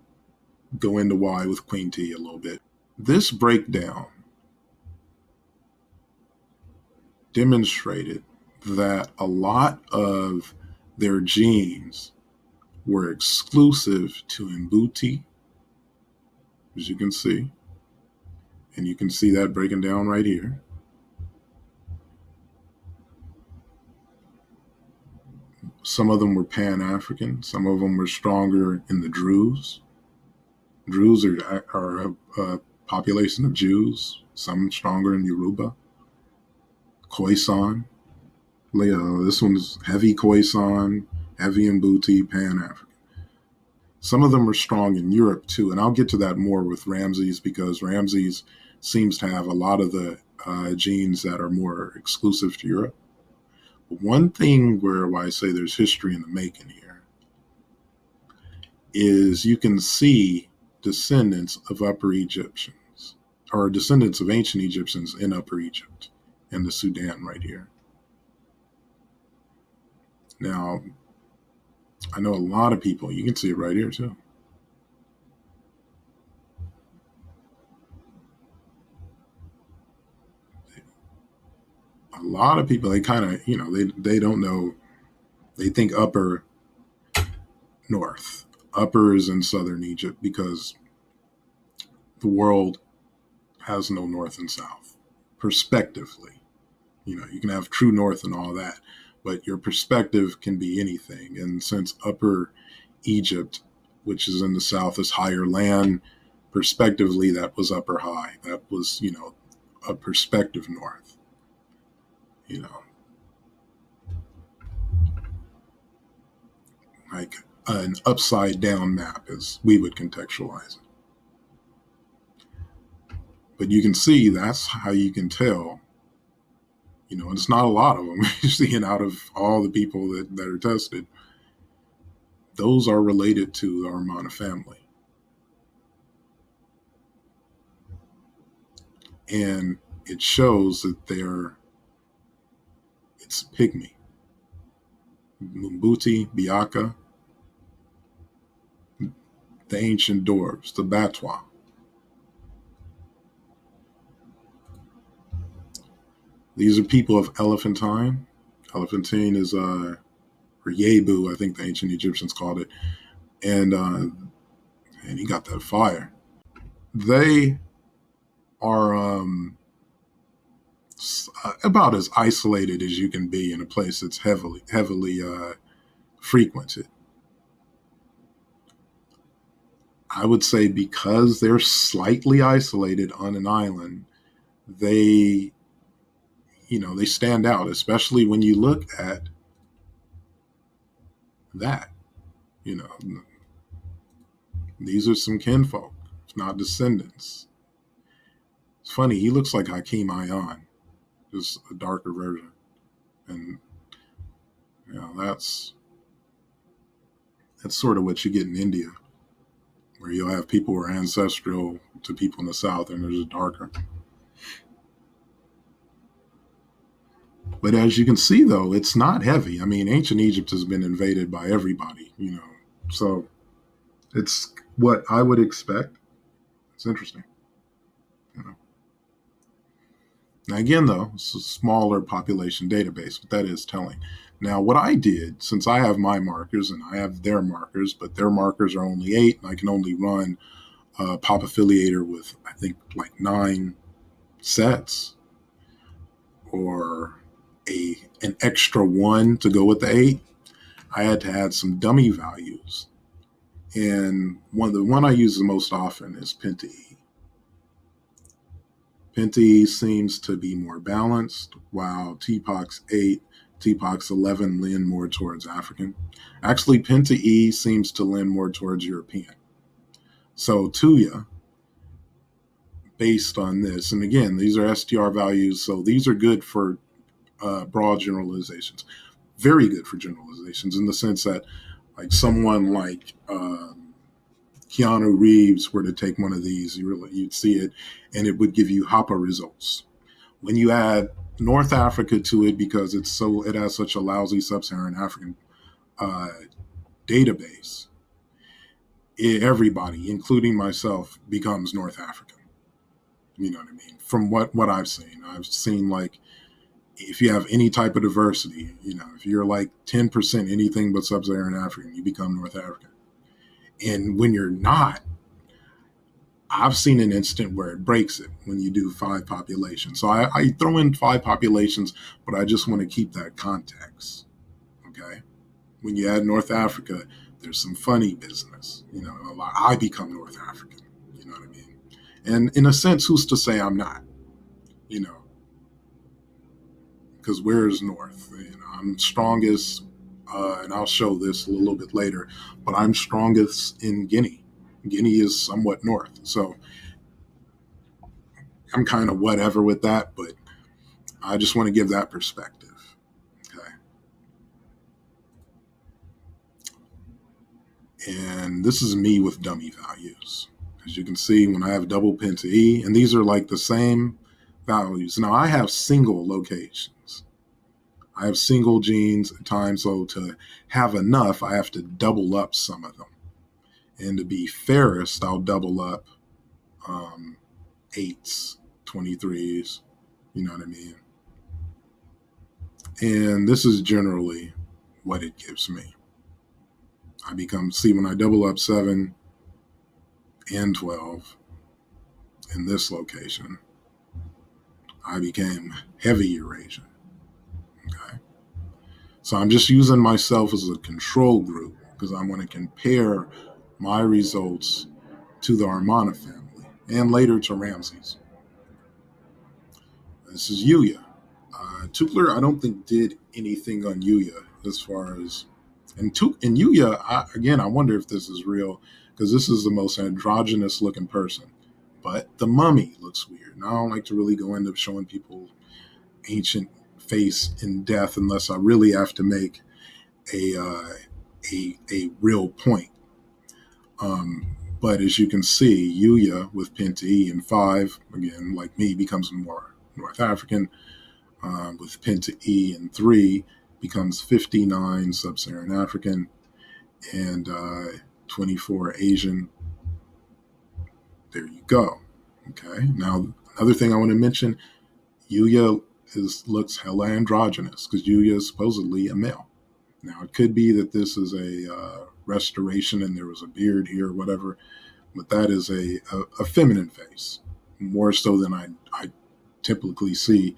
Speaker 1: go into why with Queen T a little bit. This breakdown demonstrated that a lot of their genes were exclusive to Mbuti, as you can see. And you can see that breaking down right here. Some of them were Pan-African. Some of them were stronger in the Druze. Druze are a population of Jews. Some stronger in Yoruba. Khoisan. This one's heavy Khoisan, heavy Mbuti, Pan-African. Some of them are strong in Europe too, and I'll get to that more with Ramses, because Ramses seems to have a lot of the genes that are more exclusive to Europe. But one thing where I say there's history in the making here is you can see descendants of Upper Egyptians, or descendants of ancient Egyptians in Upper Egypt and the Sudan right here. Now, I know a lot of people, you can see it right here too. A lot of people, they kind of, you know, they don't know, they think upper north. Upper is in southern Egypt because the world has no north and south, perspectively. You know, you can have true north and all that, but your perspective can be anything. And since Upper Egypt, which is in the south, is higher land, perspectively, that was upper high. That was, you know, a perspective north. You know, like an upside down map, as we would contextualize it. But you can see that's how you can tell. You know, and it's not a lot of them. You're seeing out of all the people that are tested, those are related to the Armana family. And it shows that it's Pygmy. Mbuti, Biaka, the ancient dwarves, the Batwa. These are people of Elephantine. Elephantine is, or Yebu, I think the ancient Egyptians called it. And he got that fire. They are about as isolated as you can be in a place that's heavily frequented. I would say because they're slightly isolated on an island, they stand out, especially when you look at that. You know, these are some kinfolk, if not descendants. It's funny, he looks like Hakim Ayan, just a darker version. And you know, that's sort of what you get in India. where you'll have people who are ancestral to people in the South and they're just darker. But as you can see, though, it's not heavy. I mean, ancient Egypt has been invaded by everybody, so it's what I would expect. It's interesting. You know. Now, again, though, it's a smaller population database, but that is telling. Now, what I did, since I have my markers and I have their markers, but their markers are only 8, and I can only run a pop affiliator with, I think, like 9 sets, or an extra 1 to go with the 8, I had to add some dummy values. And the one I use the most often is Penta E. Penta E seems to be more balanced, while TPOX 8, TPOX 11 lean more towards African. Actually, Penta E seems to lean more towards European. So Tuya, based on this, and again, these are STR values, so these are good for broad generalizations. Very good for generalizations in the sense that, like, someone like Keanu Reeves were to take one of these, you'd see it, and it would give you HAPA results. When you add North Africa to it, because it has such a lousy sub-Saharan African database, everybody, including myself, becomes North African. You know what I mean? From what I've seen like, if you have any type of diversity, if you're like 10% anything but sub-Saharan African, you become North African. And when you're not, I've seen an instant where it breaks it when you do 5 populations. So I throw in 5 populations, but I just want to keep that context. Okay. When you add North Africa, there's some funny business. I become North African. You know what I mean? And in a sense, who's to say I'm not? Because where is North? I'm strongest, and I'll show this a little bit later, but I'm strongest in Guinea. Guinea is somewhat north. So I'm kind of whatever with that, but I just want to give that perspective. Okay. And this is me with dummy values. As you can see, when I have double Penta E, and these are like the same values. Now I have single locations. I have single genes at times, so to have enough, I have to double up some of them. And to be fairest, I'll double up 8s, 23s, you know what I mean? And this is generally what it gives me. When I double up 7 and 12 in this location, I became heavy Eurasian. Okay. So I'm just using myself as a control group because I want to compare my results to the Armana family and later to Ramses. This is Yuya. Tukler, I don't think, did anything on Yuya as far as. And Yuya, I wonder if this is real because this is the most androgynous looking person. But the mummy looks weird. And I don't like to really go into showing people ancient face in death unless I really have to make a real point. But as you can see, Yuya with Penta E and 5, again, like me, becomes more North African. With Penta E and 3, becomes 59 sub-Saharan African and 24 Asian. There you go. Okay. Now, another thing I want to mention, Yuya looks hella androgynous because Yuya is supposedly a male. Now, it could be that this is a restoration and there was a beard here or whatever, but that is a feminine face, more so than I typically see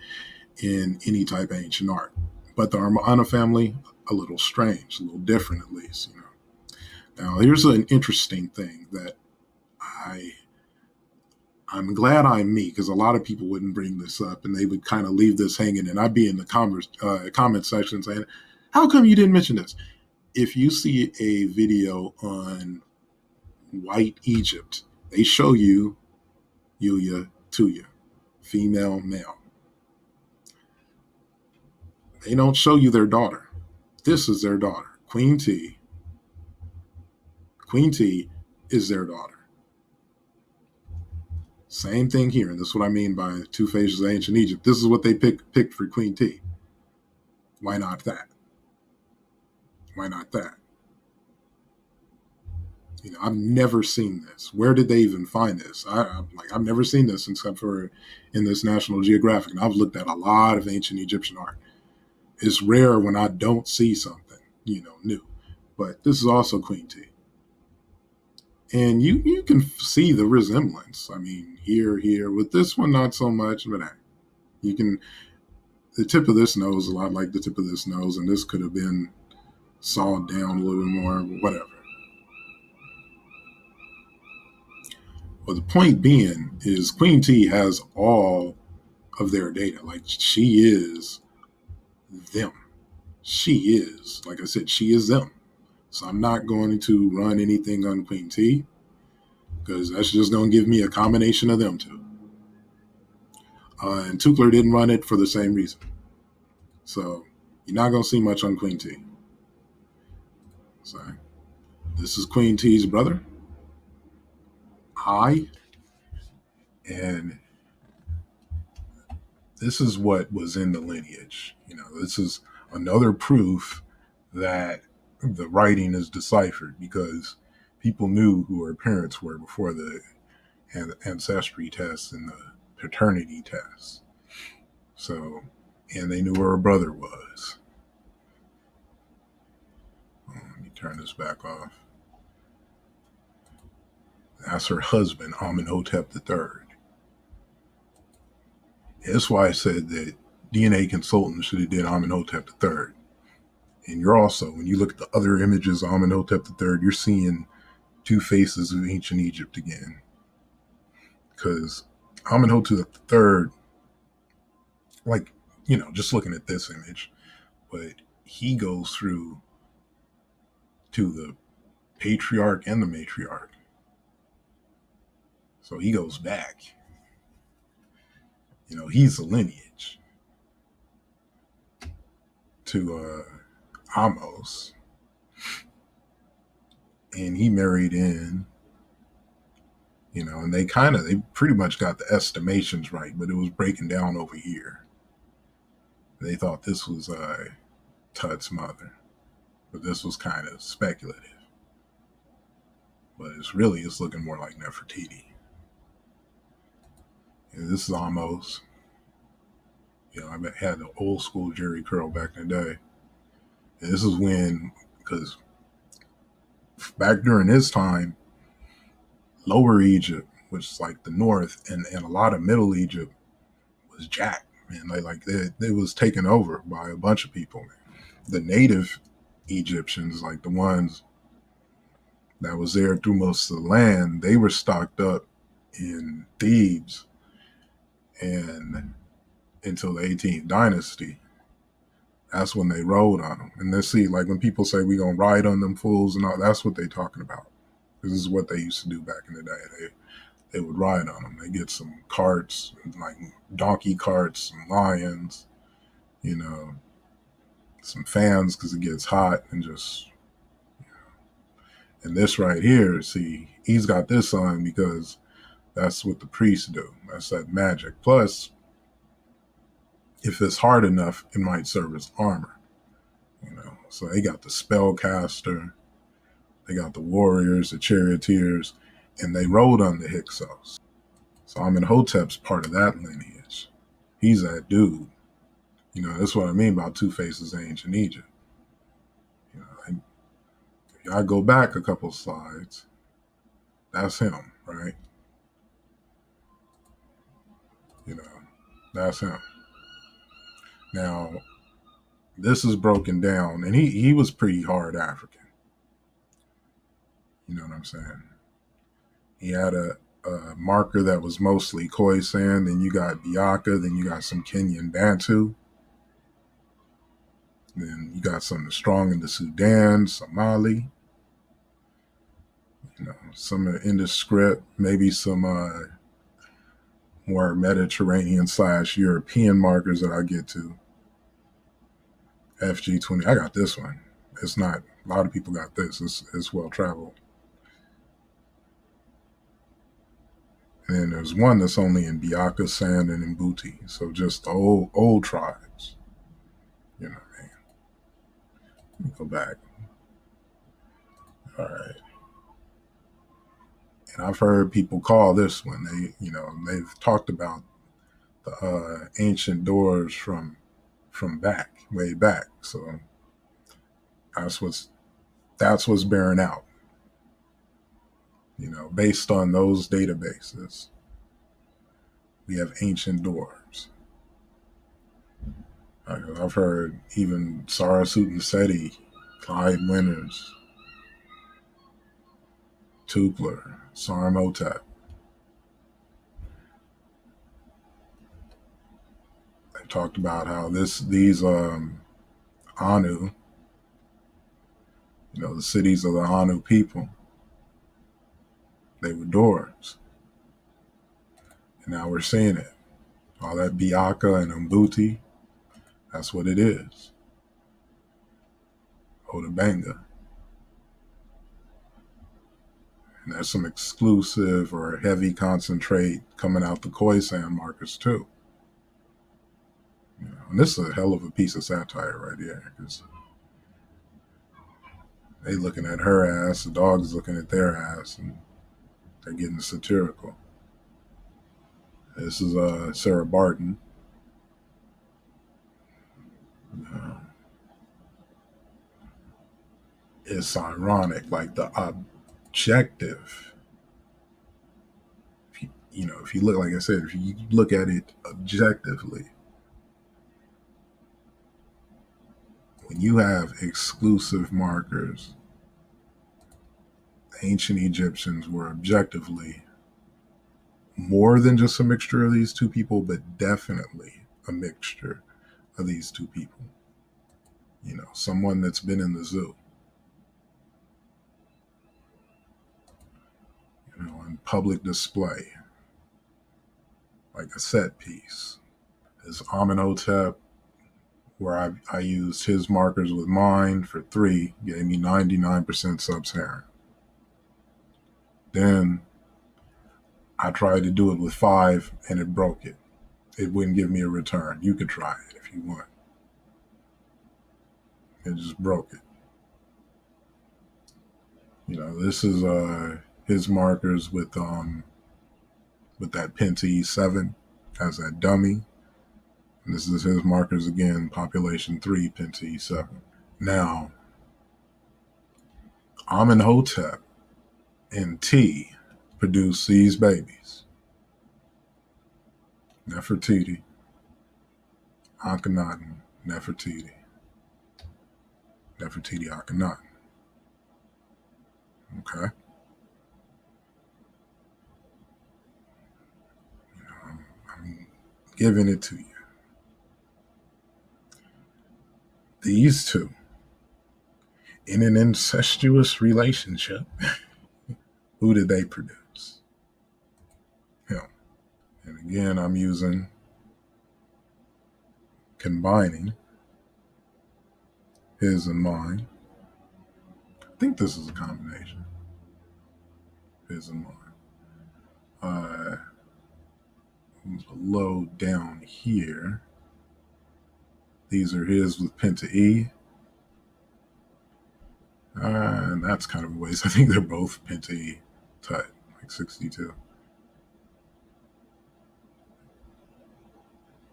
Speaker 1: in any type of ancient art. But the Armana family, a little strange, a little different at least. Now, here's an interesting thing that I'm glad I'm me, because a lot of people wouldn't bring this up and they would kind of leave this hanging, and I'd be in the comment section saying, how come you didn't mention this? If you see a video on white Egypt, they show you Yuya, Tuya, female, male. They don't show you their daughter. This is their daughter, Queen T. Queen T is their daughter. Same thing here, and this is what I mean by two phases of ancient Egypt. This is what they picked for Queen T. Why not that? Why not that? I've never seen this. Where did they even find this? I've never seen this except for in this National Geographic. And I've looked at a lot of ancient Egyptian art. It's rare when I don't see something, new. But this is also Queen T. And you can see the resemblance. I mean, here. With this one, not so much, but you can. The tip of this nose is a lot like the tip of this nose, and this could have been sawed down a little bit more, whatever. Well, the point being is Queen T has all of their data. Like, she is them. She is, like I said, she is them. So I'm not going to run anything on Queen T because that's just going to give me a combination of them two. And Tukler didn't run it for the same reason. So you're not going to see much on Queen T. So this is Queen T's brother. And this is what was in the lineage. This is another proof that the writing is deciphered because people knew who her parents were before the ancestry tests and the paternity tests. So, and they knew where her brother was. Let me turn this back off. That's her husband, Amenhotep III. That's why I said that DNA consultants should have did Amenhotep III. And you're also, when you look at the other images of Amenhotep III, you're seeing two faces of ancient Egypt again. Because Amenhotep III, just looking at this image, but he goes through to the patriarch and the matriarch. So he goes back. He's a lineage to Amos. And he married in, and they pretty much got the estimations right, but it was breaking down over here. They thought this was Tut's mother, but this was kind of speculative. But it's looking more like Nefertiti. And this is Amos. I had the old school Jerry curl back in the day. And this is because back during his time, Lower Egypt, which is like the north, and a lot of Middle Egypt was jacked, man. It was taken over by a bunch of people, man. The native Egyptians, like the ones that was there through most of the land, they were stocked up in Thebes and until the 18th dynasty. That's when they rode on them. And let's see, like when people say we gonna ride on them fools and all, that's what they talking about. This is what they used to do back in the day. They would ride on them. They get some carts, like donkey carts, some lions, some fans because it gets hot, and just. And this right here, see, he's got this on because that's what the priests do. That's that magic. Plus, if it's hard enough, it might serve as armor. So they got the spellcaster, they got the warriors, the charioteers, and they rode on the Hyksos. So Amenhotep's part of that lineage. He's that dude. That's what I mean about two faces of ancient Egypt. If I go back a couple slides, that's him, right? That's him. Now, this is broken down, and he was pretty hard African. You know what I'm saying? He had a marker that was mostly Khoisan, then you got Biaka, then you got some Kenyan Bantu, then you got some strong in the Sudan, Somali, some indescript, maybe some more Mediterranean / European markers that I get to. FG20, I got this one. It's not, a lot of people got this. It's well traveled. And then there's one that's only in Biaka, Sand, and Mbuti. So just the old tribes. You know, let me go back. All right. And I've heard people call this one. They've talked about the ancient doors from way back. So that's what's bearing out. Based on those databases, we have ancient doors. I've heard even Sarasut and Seti, Clyde Winters, Tupler, Saramotep. They talked about how these Anu, the cities of the Anu people, they were doors. And now we're seeing it. All that Biaka and Mbuti, that's what it is. Otabanga. And there's some exclusive or heavy concentrate coming out the Khoisan markers too. And this is a hell of a piece of satire right here, because they looking at her ass, the dog's looking at their ass, and they're getting satirical. This is Sarah Barton. It's ironic, like the objective. If you look, like I said, if you look at it objectively, when you have exclusive markers, ancient Egyptians were objectively more than just a mixture of these two people, but definitely a mixture of these two people. Someone that's been in the zoo, on public display, like a set piece. Is Amenhotep, where I used his markers with mine for 3, gave me 99% sub-Saharan. Then I tried to do it with 5 and it broke it. It wouldn't give me a return. You could try it if you want. It just broke it. This is his markers with that Penta E7 as that dummy. And this is his markers again, population 3, Penta E7. Now, Amenhotep and T produce these babies. Nefertiti, Akhenaten, Nefertiti, Akhenaten. Okay? I'm giving it to you. These two, in an incestuous relationship, who did they produce? Him. And again, I'm combining his and mine. I think this is a combination. His and mine. Low down here. These are his with Penta E. And that's kind of a waste. I think they're both Penta E type, like 62.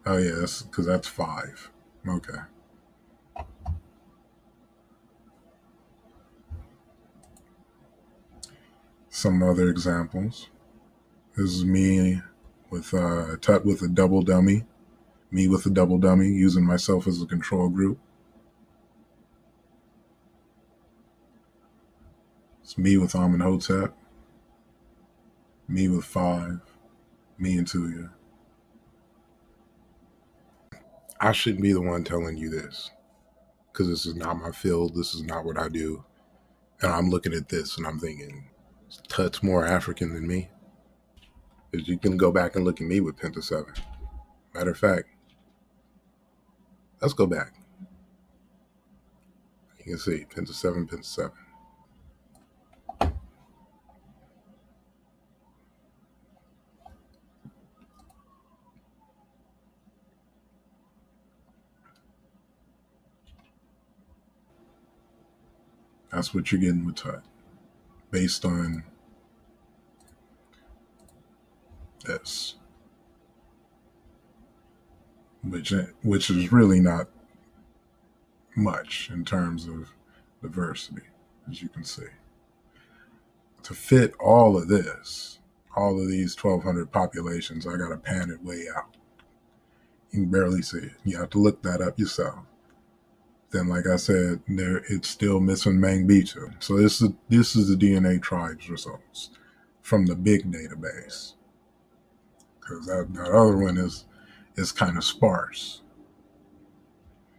Speaker 1: Oh, yeah, that's because that's 5. Okay. Some other examples. This is me with Tut with a double dummy. Me with a double dummy, using myself as a control group. It's me with Amenhotep. Me with 5. Me and Tuya. I shouldn't be the one telling you this, because this is not my field. This is not what I do. And I'm looking at this and I'm thinking, Tut's more African than me. Because you can go back and look at me with Penta 7. Matter of fact, let's go back. You can see Penta 7, Penta 7. That's what you're getting with Tut, based on this, which is really not much in terms of diversity, as you can see. To fit all of this, all of these 1,200 populations, I got to pan it way out. You can barely see it. You have to look that up yourself. Then, like I said, it's still missing Mangbetu. So this is the DNA tribes results from the big database, because that other one is kind of sparse.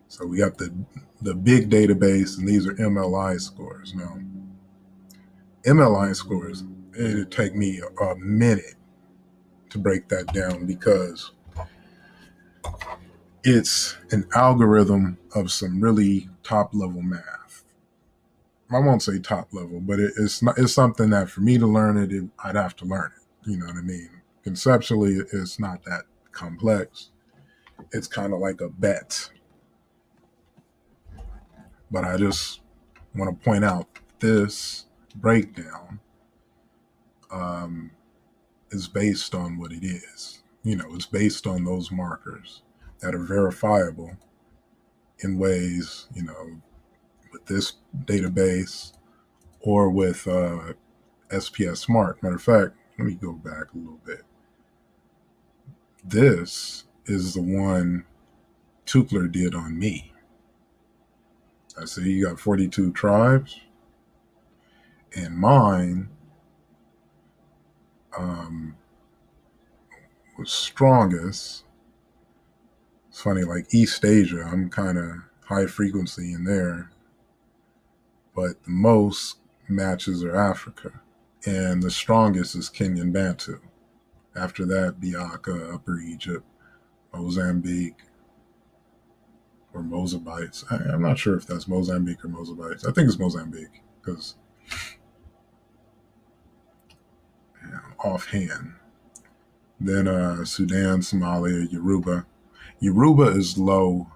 Speaker 1: So we got the big database, and these are MLI scores. Now, MLI scores, it'd take me a minute to break that down, because it's an algorithm of some really top level math. I won't say top level, but it's something that for me to learn it, I'd have to learn it. You know what I mean? Conceptually, it's not that complex. It's kind of like a bet. But I just want to point out this breakdown is based on what it is. It's based on those markers that are verifiable in ways, with this database or with SPS Smart. Matter of fact, let me go back a little bit. This is the one Tukler did on me. I see you got 42 tribes, and mine was strongest. It's funny, like East Asia, I'm kind of high frequency in there, but the most matches are Africa, and the strongest is Kenyan Bantu. After that, Biaka, Upper Egypt, Mozambique, or Mozabites. I'm not sure if that's Mozambique or Mozabites. I think it's Mozambique, because offhand. Then Sudan, Somalia, Yoruba. Yoruba is low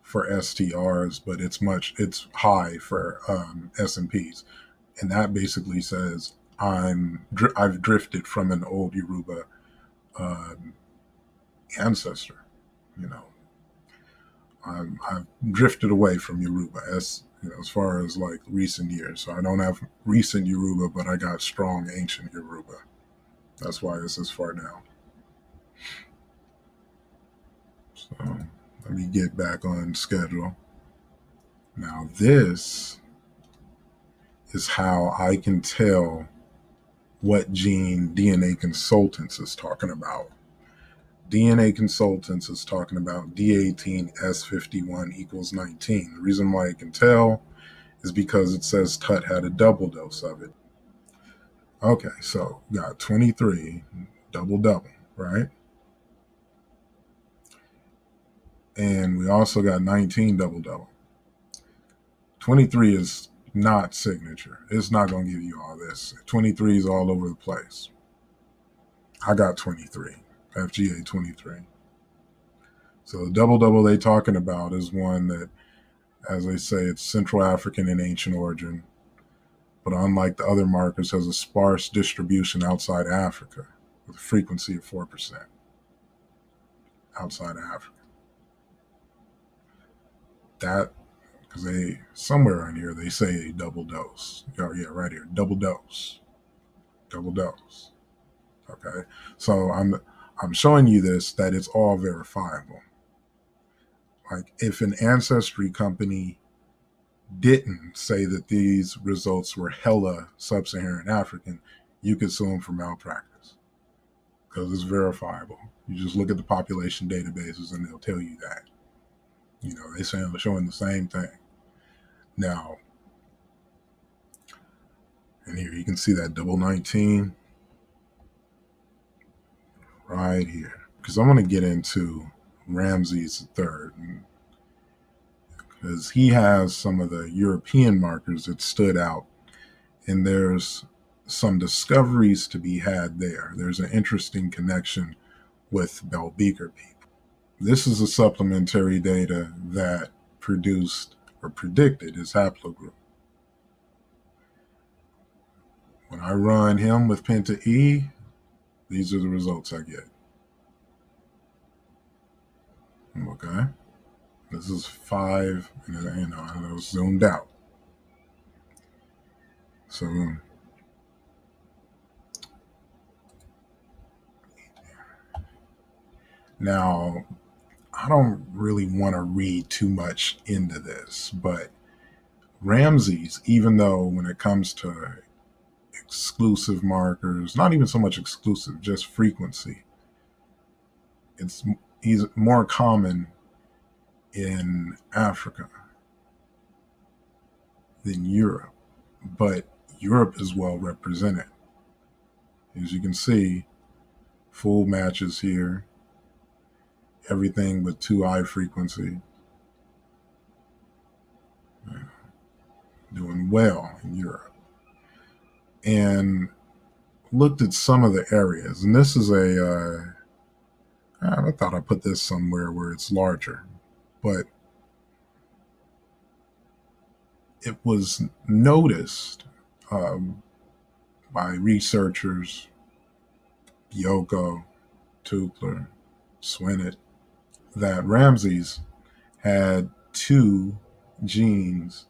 Speaker 1: for STRs, but it's high for S&Ps, and that basically says I've drifted from an old Yoruba ancestor. I've drifted away from Yoruba as far as like recent years. So I don't have recent Yoruba, but I got strong ancient Yoruba. That's why it's this far down. So let me get back on schedule. Now this is how I can tell what gene DNA Consultants is talking about. DNA Consultants is talking about D18S51 equals 19. The reason why I can tell is because it says Tut had a double dose of it. Okay, so got 23 double, right? And we also got 19 double. 23 is not signature. It's not going to give you all this. 23 is all over the place. I got 23, FGA 23. So the double they talking about is one that, as they say, it's Central African in ancient origin, but unlike the other markers, has a sparse distribution outside Africa with a frequency of 4% outside of Africa. That, because they, somewhere on here, they say a double dose. Oh, yeah, right here, double dose. Okay, so I'm showing you this, that it's all verifiable. Like if an ancestry company didn't say that these results were hella sub-Saharan African, you could sue them for malpractice, because it's verifiable. You just look at the population databases and they'll tell you that. They say they're showing the same thing. Now, and here you can see that double 19 right here, because I want to get into Ramses III, because he has some of the European markers that stood out, and there's some discoveries to be had there. There's an interesting connection with Belbeker people. This is a supplementary data that produced or predicted his haplogroup. When I run him with penta E, these are the results I get. Okay. This is 5, I was zoomed out. So now I don't really want to read too much into this, but Ramsey's, even though when it comes to exclusive markers, not even so much exclusive, just frequency, he's more common in Africa than Europe, but Europe is well represented. As you can see, full matches here, everything but 2i frequency. Doing well in Europe. And looked at some of the areas, and this is I thought I put this somewhere where it's larger, but it was noticed by researchers, Bioko, Tukler, Swinnett, that Ramsey's had 2 genes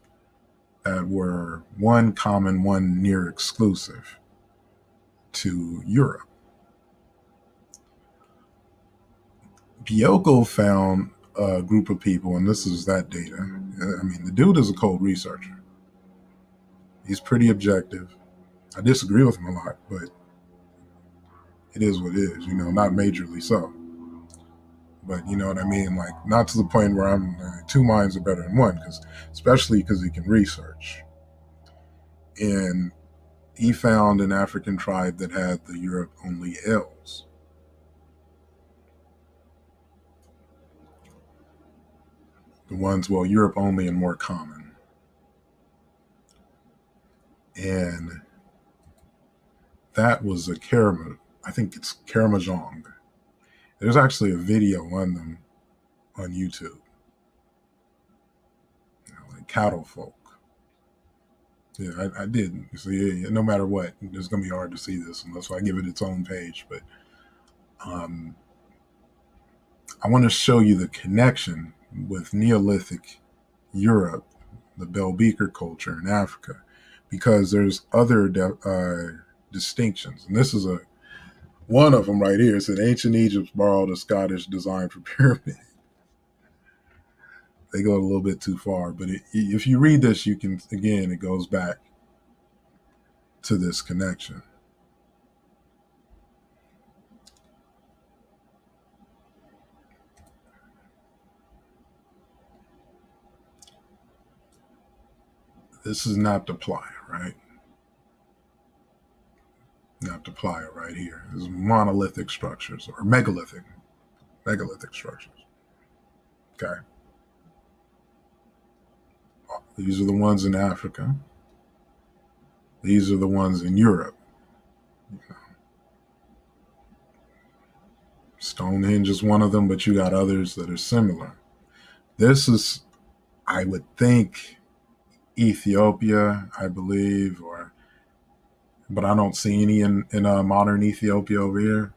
Speaker 1: that were one common, one near exclusive to Europe. Bioko found a group of people, and this is that data. I mean, the dude is a cold researcher. He's pretty objective. I disagree with him a lot, but it is what it is, not majorly so. But you know what I mean? Like, not to the point where I'm 2 minds are better than one, especially because he can research. And he found an African tribe that had the Europe only L's. The ones, Europe only and more common. And that was a I think it's Karamojong. There's actually a video on them on YouTube. Like cattle folk. Yeah, I did. So yeah, no matter what, it's going to be hard to see this unless I give it its own page. But I want to show you the connection with Neolithic Europe, the Bell Beaker culture in Africa, because there's other distinctions. And this is one of them right here. It said ancient Egypt borrowed a Scottish design for pyramid. They go a little bit too far, but if you read this, you can, again, it goes back to this connection. This is not the playa, right? Not the playa right here. This is monolithic structures or megalithic structures. Okay. These are the ones in Africa. These are the ones in Europe. Stonehenge is one of them, but you got others that are similar. This is, I would think, Ethiopia, I believe, but I don't see any in modern Ethiopia over here.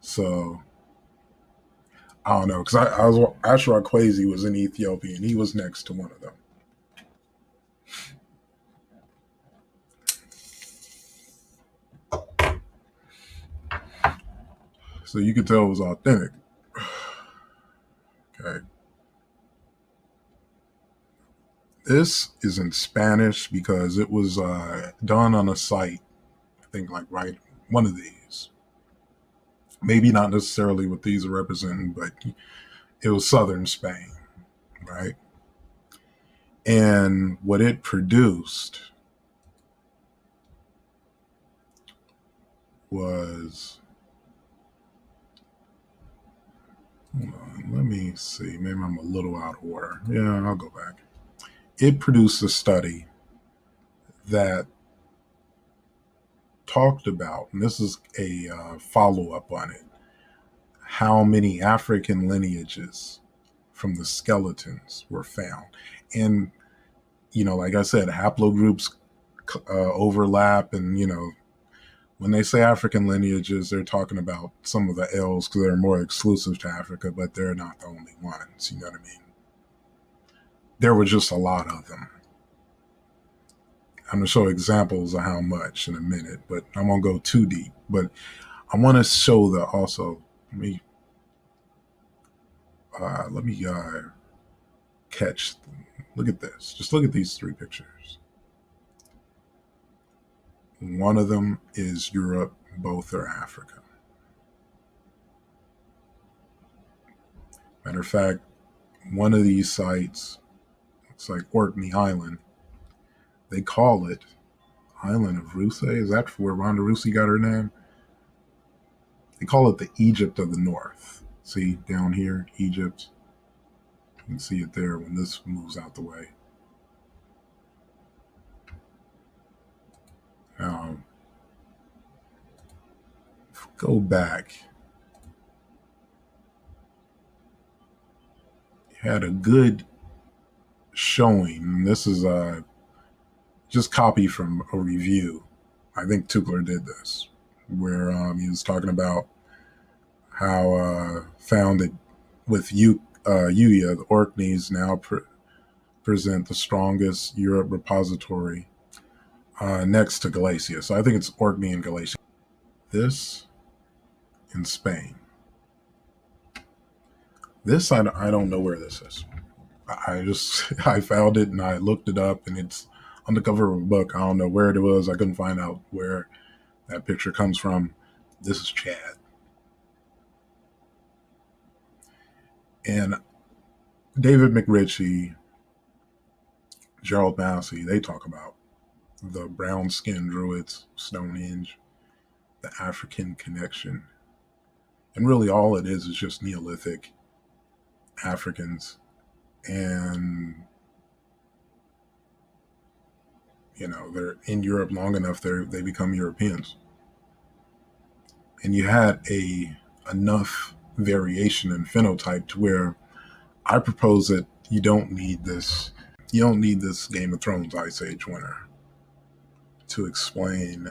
Speaker 1: So I don't know, because I was Ashra Kwesi was in Ethiopia, and he was next to one of them. So you could tell it was authentic. Okay. This is in Spanish because it was done on a site, I think, like one of these. Maybe not necessarily what these are representing, but it was southern Spain, right? And what it produced was, hold on, let me see, maybe I'm a little out of order. Yeah, I'll go back. It produced a study that talked about, and this is a follow-up on it, how many African lineages from the skeletons were found. And, like I said, haplogroups overlap. And, when they say African lineages, they're talking about some of the L's because they're more exclusive to Africa, but they're not the only ones. You know what I mean? There were just a lot of them. I'm going to show examples of how much in a minute, but I won't go too deep. But I want to show that also. Let me catch. Look at this. Just look at these three pictures. One of them is Europe. Both are Africa. Matter of fact, one of these sites, it's like Orkney Island. They call it Island of Rousay. Is that where Rhonda Rousey got her name? They call it the Egypt of the North. See, down here, Egypt. You can see it there when this moves out the way. Go back. Had a good showing. This is just copy from a review. I think Tukler did this, where he was talking about how found that with Uya, the Orkneys now present the strongest Europe repository next to Galicia. So I think it's Orkney and Galicia. This in Spain. This, I don't know where this is. I found it and I looked it up, and it's on the cover of a book. I don't know where it was. I couldn't find out where that picture comes from. This is Chad. And David McRitchie, Gerald Massey, they talk about the brown-skinned Druids, Stonehenge, the African connection. And really all it is just Neolithic Africans. And, they're in Europe long enough, they become Europeans. And you had enough variation in phenotype to where I propose that you don't need this Game of Thrones Ice Age winter to explain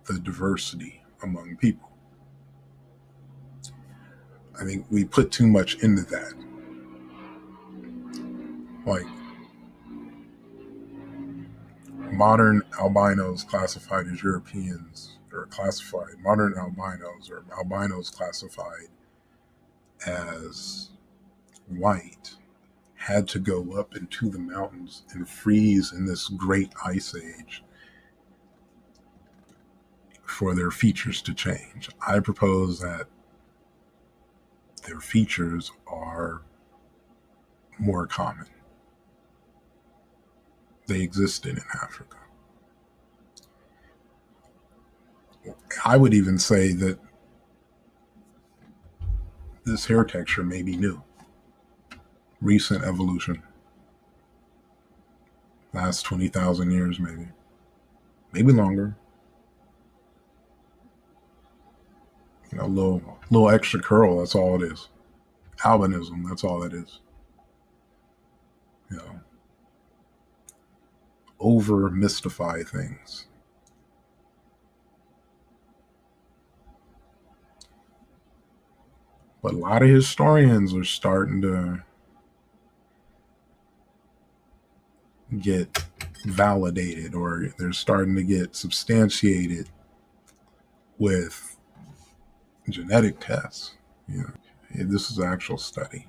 Speaker 1: the diversity among people. I think we put too much into that. Like, modern albinos classified as Europeans, or modern albinos or albinos classified as white, had to go up into the mountains and freeze in this great ice age for their features to change. I propose that their features are more common. They existed in Africa. I would even say that this hair texture may be new. Recent evolution. Last 20,000 years, maybe. Maybe longer. A little extra curl, that's all it is. Albinism, that's all it is. Over mystify things. But a lot of historians are starting to get validated, or they're starting to get substantiated with genetic tests. This is an actual study.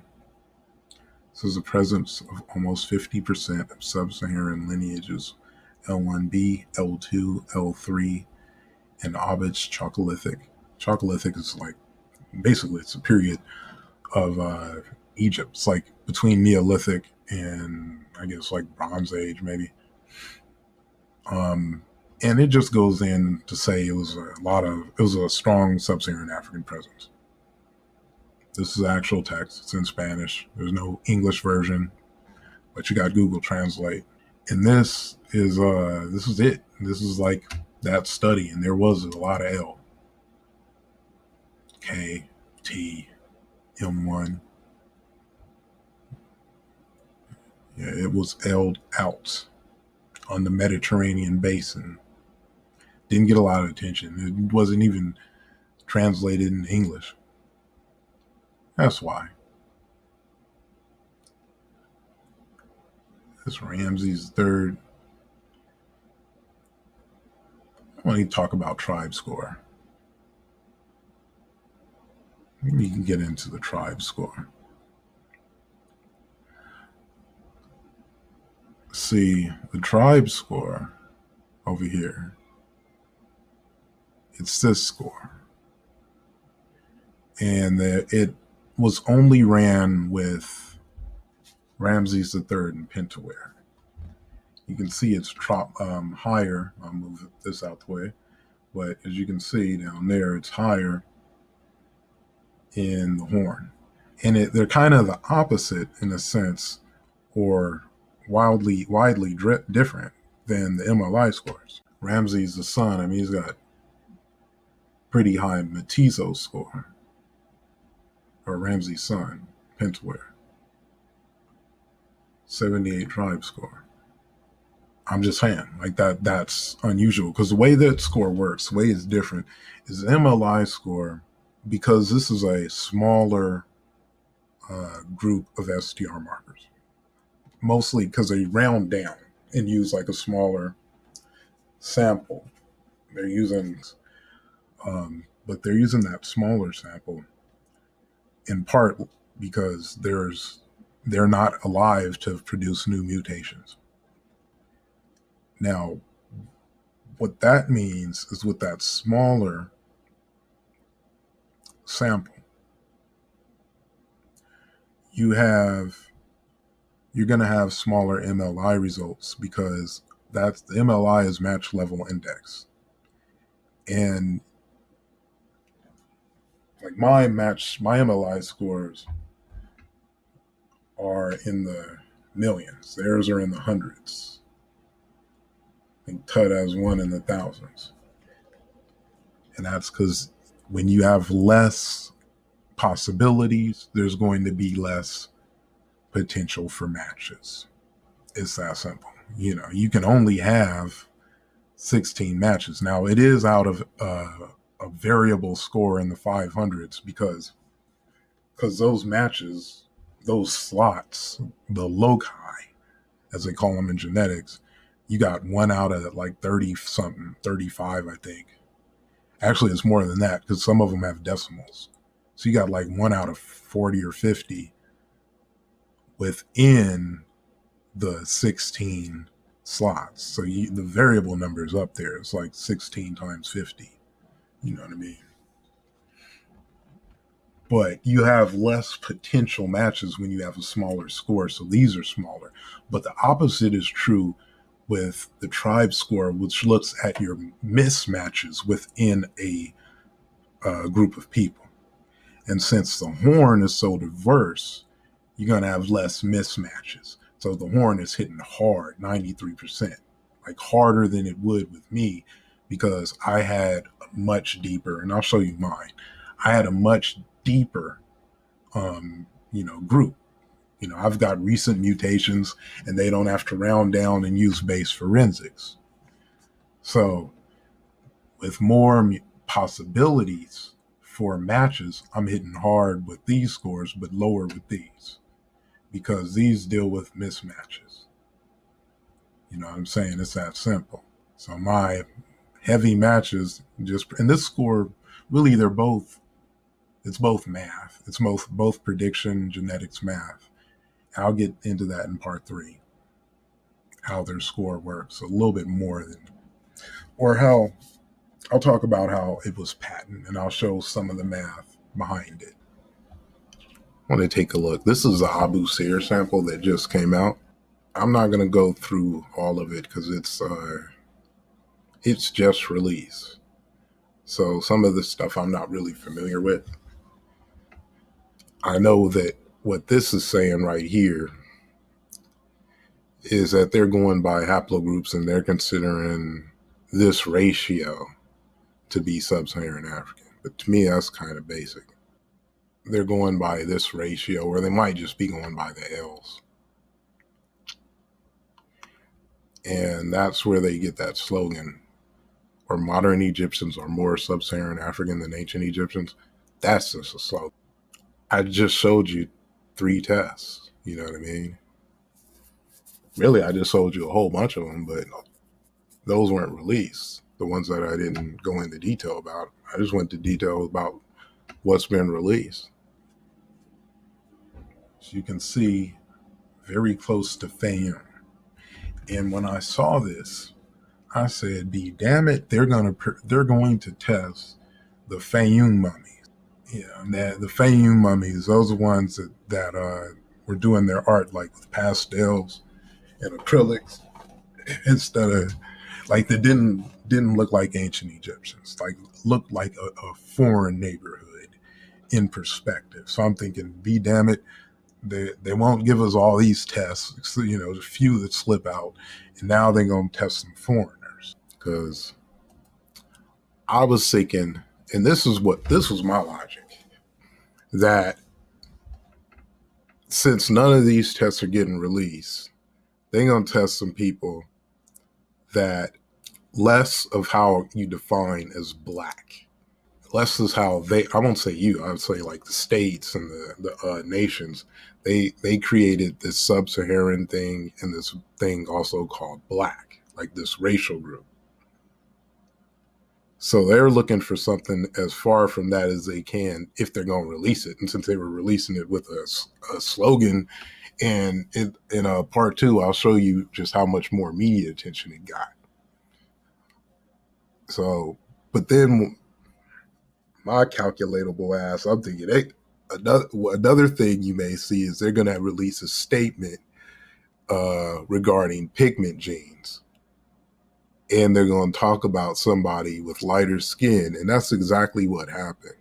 Speaker 1: This is the presence of almost 50% of sub-Saharan lineages, L1b, L2, L3, and Ovid's Chalcolithic. Chalcolithic is basically it's a period of Egypt. It's like between Neolithic and I guess like Bronze Age maybe. And it just goes in to say it was a strong sub-Saharan African presence. This is actual text. It's in Spanish. There's no English version, but you got Google Translate. And this is it. This is like that study, and there was a lot of L. K, T, M1. Yeah, it was L'd out on the Mediterranean basin. Didn't get a lot of attention. It wasn't even translated in English. That's why. That's Ramses III. I want to talk about tribe score. Maybe you can get into the tribe score. See, the tribe score over here, it's this score. And it was only ran with Ramses III and Pentaware. You can see it's higher. I'll move this out the way. But as you can see down there, it's higher in the Horn. And they're kind of the opposite in a sense, or widely different than the MLI scores. Ramses the son, I mean, he's got pretty high Mestizo score, or Ramses' son, Pentaware. 78 tribe score. I'm just saying, like that's unusual because the way that score works, the way it's different, is the MLI score, because this is a smaller group of STR markers, mostly because they round down and use like a smaller sample. They're using, but they're using that smaller sample in part because they're not alive to produce new mutations. Now, what that means is with that smaller sample, you're going to have smaller MLI results because the MLI is match level index. And like my MLI scores are in the millions. Theirs are in the hundreds. I think Tut has one in the thousands. And that's because when you have less possibilities, there's going to be less potential for matches. It's that simple. You know, you can only have 16 matches. Now, it is out of a variable score in the 500s because those matches, those slots, the loci, as they call them in genetics, you got 1 out of like 30 something, 35, I think. Actually, it's more than that because some of them have decimals. So you got like 1 out of 40 or 50 within the 16 slots. So the variable number is up there. It's like 16 times 50. You know what I mean? But you have less potential matches when you have a smaller score. So these are smaller. But the opposite is true with the tribe score, which looks at your mismatches within a group of people. And since the Horn is so diverse, you're going to have less mismatches. So the Horn is hitting hard, 93%, like harder than it would with me because I had a much deeper, and I'll show you mine. I had a much deeper, group. You know, I've got recent mutations and they don't have to round down and use base forensics. So with more possibilities for matches, I'm hitting hard with these scores, but lower with these because these deal with mismatches. You know what I'm saying? It's that simple. So my heavy matches and this score, really, it's both math. It's both prediction, genetics, math. I'll get into that in part 3, how their score works a little bit more how I'll talk about how it was patent and I'll show some of the math behind it. I want to take a look. This is the Abu Sir sample that just came out. I'm not going to go through all of it because it's just released. So some of the stuff I'm not really familiar with. I know that what this is saying right here is that they're going by haplogroups and they're considering this ratio to be sub-Saharan African. But to me, that's kind of basic. They're going by this ratio, or they might just be going by the L's. And that's where they get that slogan, or modern Egyptians are more sub-Saharan African than ancient Egyptians. That's just a slogan. I just showed you 3 tests. You know what I mean? Really, I just showed you a whole bunch of them, but those weren't released. The ones that I didn't go into detail about, I just went into detail about what's been released. So you can see very close to Fayum. And when I saw this, I said, "Be damn it, they're going to test the Fayum mummies." Yeah, the Fayum mummies, those are ones that were doing their art like with pastels and acrylics instead of like they didn't look like ancient Egyptians, like looked like a foreign neighborhood in perspective. So I'm thinking, be damn it, they won't give us all these tests, the few that slip out, and now they're gonna test some foreigners. Because I was thinking, and this was my logic, that since none of these tests are getting released, they're gonna test some people that less of how you define as black. Less is how I won't say you, I would say like the states and the nations, they created this sub-Saharan thing and this thing also called black, like this racial group. So they're looking for something as far from that as they can if they're going to release it. And since they were releasing it with a slogan, and in part 2, I'll show you just how much more media attention it got. So, but then my calculatable ass, I'm thinking, hey, another thing you may see is they're going to release a statement regarding pigment genes. And they're going to talk about somebody with lighter skin. And that's exactly what happened.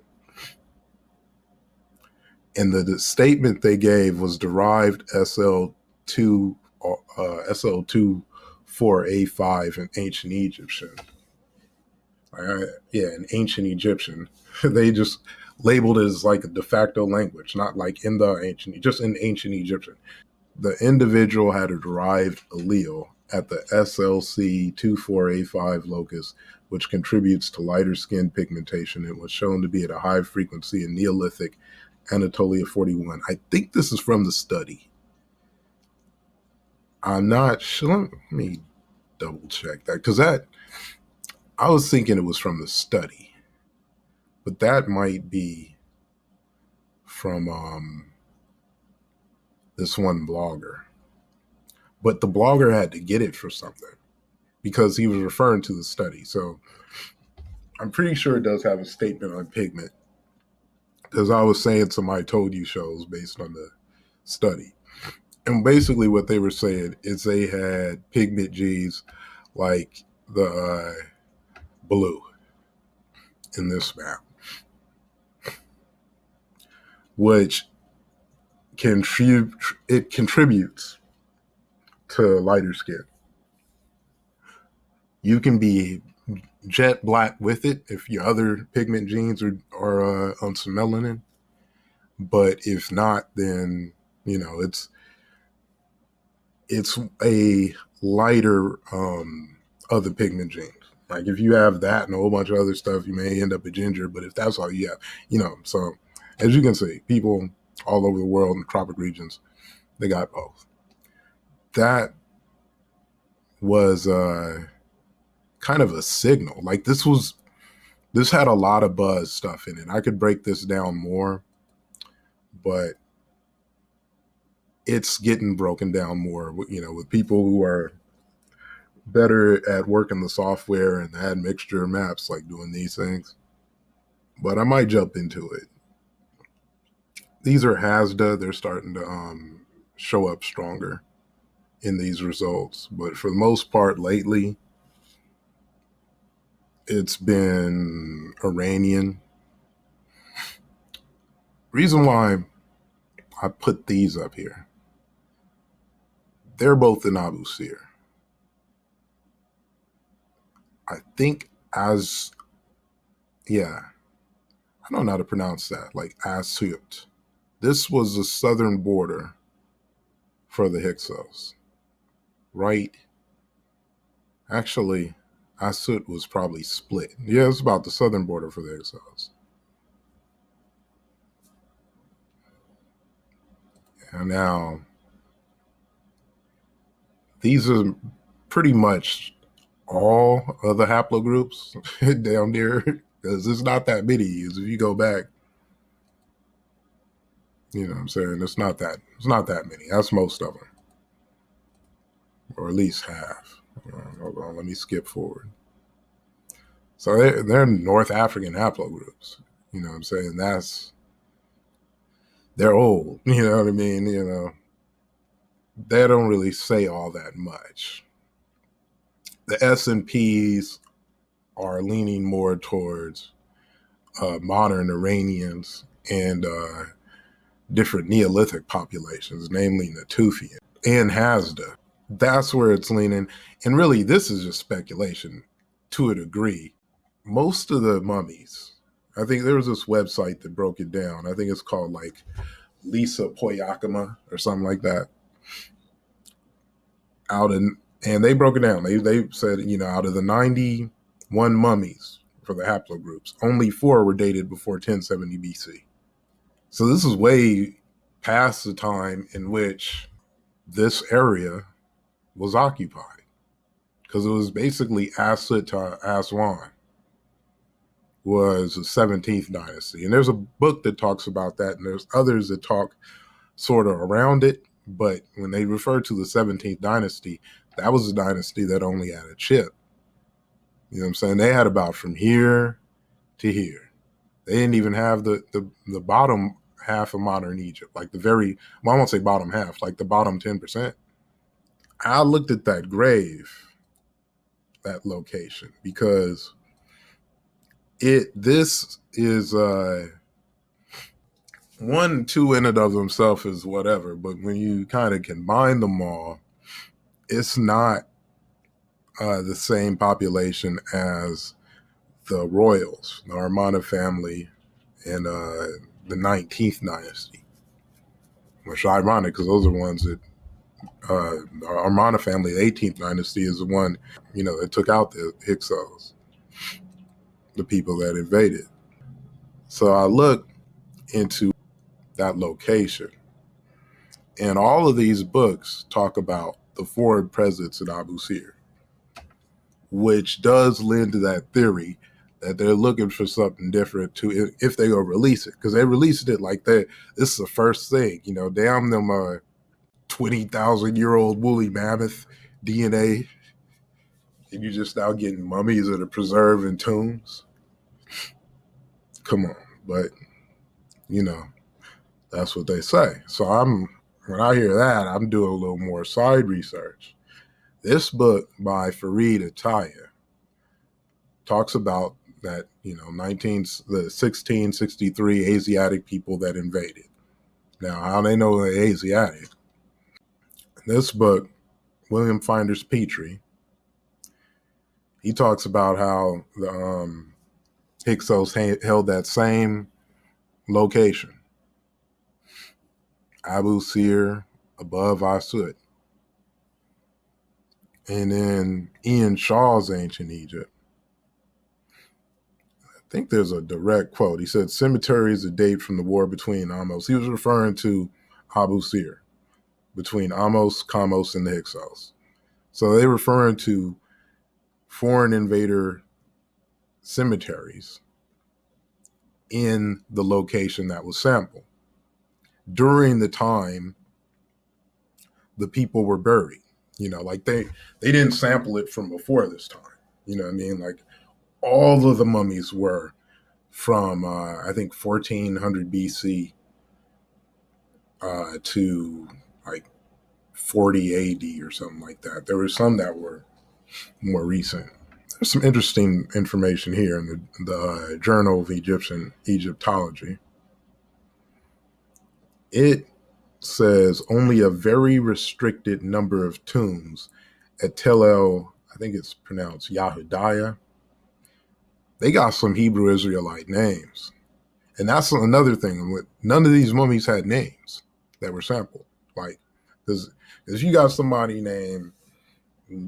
Speaker 1: And the statement they gave was derived SL24A5 in ancient Egyptian. In ancient Egyptian. They just labeled it as like a de facto language, not like in the ancient, just in ancient Egyptian. The individual had a derived allele at the SLC24A5 locus, which contributes to lighter skin pigmentation and was shown to be at a high frequency in Neolithic Anatolia 41. I think this is from the study. I'm not sure. Let me double check that, because I was thinking it was from the study, but that might be from this one blogger. But the blogger had to get it for something because he was referring to the study. So I'm pretty sure it does have a statement on pigment, because I was saying somebody told you shows based on the study. And basically what they were saying is they had pigment genes like the blue in this map, which contributes to lighter skin. You can be jet black with it if your other pigment genes are on some melanin, but if not, then it's a lighter other pigment genes. Like if you have that and a whole bunch of other stuff, you may end up a ginger. But if that's all you have, so as you can see, people all over the world in tropic regions, they got both. That was kind of a signal. Like this had a lot of buzz stuff in it. I could break this down more, but it's getting broken down more, with people who are better at working the software and add mixture maps, like doing these things. But I might jump into it. These are HASDA. They're starting to show up stronger in these results. But for the most part lately, it's been Iranian. Reason why I put these up here, they're both in Abu Sir. I think I don't know how to pronounce that, like Asut. This was the southern border for the Hyksos, right Actually, Asut was probably split. Yeah, it's about the southern border for the Hyksos. And now, these are pretty much all of the haplogroups down there, because it's not that many. If you go back, you know what I'm saying, it's not that many. That's most of them, or at least half. Hold on, let me skip forward. So they're North African haplogroups. You know what I'm saying? They're old. You know what I mean? You know, they don't really say all that much. The S&Ps are leaning more towards modern Iranians and different Neolithic populations, namely Natufian and Hasda. That's where it's leaning. And really, this is just speculation to a degree. Most of the mummies, I think there was this website that broke it down. I think it's called like Lisa Poyakama or something like that. And they broke it down. They said, you know, out of the 91 mummies for the haplogroups, only 4 were dated before 1070 BC. So this is way past the time in which this area was occupied, because it was basically Asut to Aswan was the 17th dynasty. And there's a book that talks about that, and there's others that talk sort of around it. But when they refer to the 17th dynasty, that was a dynasty that only had a chip. You know what I'm saying? They had about from here to here. They didn't even have the bottom half of modern Egypt, like I won't say bottom half, like the bottom 10%. I looked at that grave, that location, because this is one, two in and of themselves is whatever, but when you kind of combine them all, it's not the same population as the royals, the Armana family, and the 19th dynasty, which is ironic because those are ones that the Armana family, the 18th dynasty, is the one, you know, that took out the Hyksos, the people that invaded. So I looked into that location, and all of these books talk about the foreign presence in Abu Sir, which does lend to that theory that they're looking for something different to if they go release it, because they released it like this is the first thing, you know, damn them 20,000-year-old woolly mammoth DNA, and you're just now getting mummies that are preserved in tombs. Come on, but you know, that's what they say. So when I hear that, I'm doing a little more side research. This book by Farid Ataya talks about that, you know, the 1663 Asiatic people that invaded. Now, how they know they're Asiatic? In this book, William Finders Petrie, he talks about how the Hyksos held that same location, Abu Sir, above Asut. And then Ian Shaw's Ancient Egypt, I think there's a direct quote. He said, cemeteries that date from the war between Amos. He was referring to Abu Sir, between Amos, Kamos, and the Hyksos. So they're referring to foreign invader cemeteries in the location that was sampled during the time the people were buried. You know, like they didn't sample it from before this time. You know what I mean? Like all of the mummies were from, I think, 1400 BC to like 40 AD or something like that. There were some that were more recent. There's some interesting information here in the Journal of Egyptology. It says only a very restricted number of tombs at Tel El, I think it's pronounced Yahudiah. They got some Hebrew Israelite names. And that's another thing. None of these mummies had names that were sampled. Like, because you got somebody named,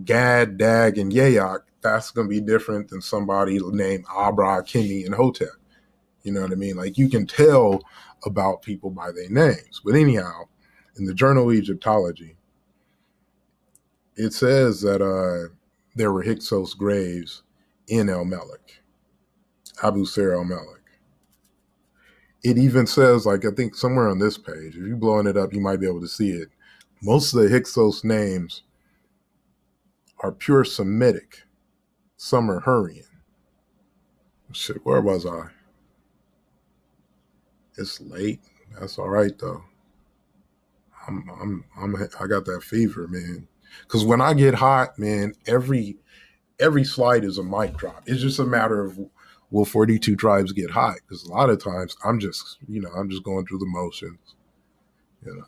Speaker 1: Gad, Dag, and Yayak, that's going to be different than somebody named Abra, Kimi, and Hotep. You know what I mean? Like, you can tell about people by their names. But anyhow, in the Journal of Egyptology, it says that there were Hyksos graves in El Melek, Abu Sir El Melek. It even says, like, I think somewhere on this page, if you're blowing it up, you might be able to see it. Most of the Hyksos names are pure Semitic. Some are Hurrian. Shit, where was I? It's late. That's all right though. I got that fever, man. Because when I get hot, man, every slide is a mic drop. It's just a matter of, will 42 tribes get hot? Because a lot of times I'm just going through the motions. You know,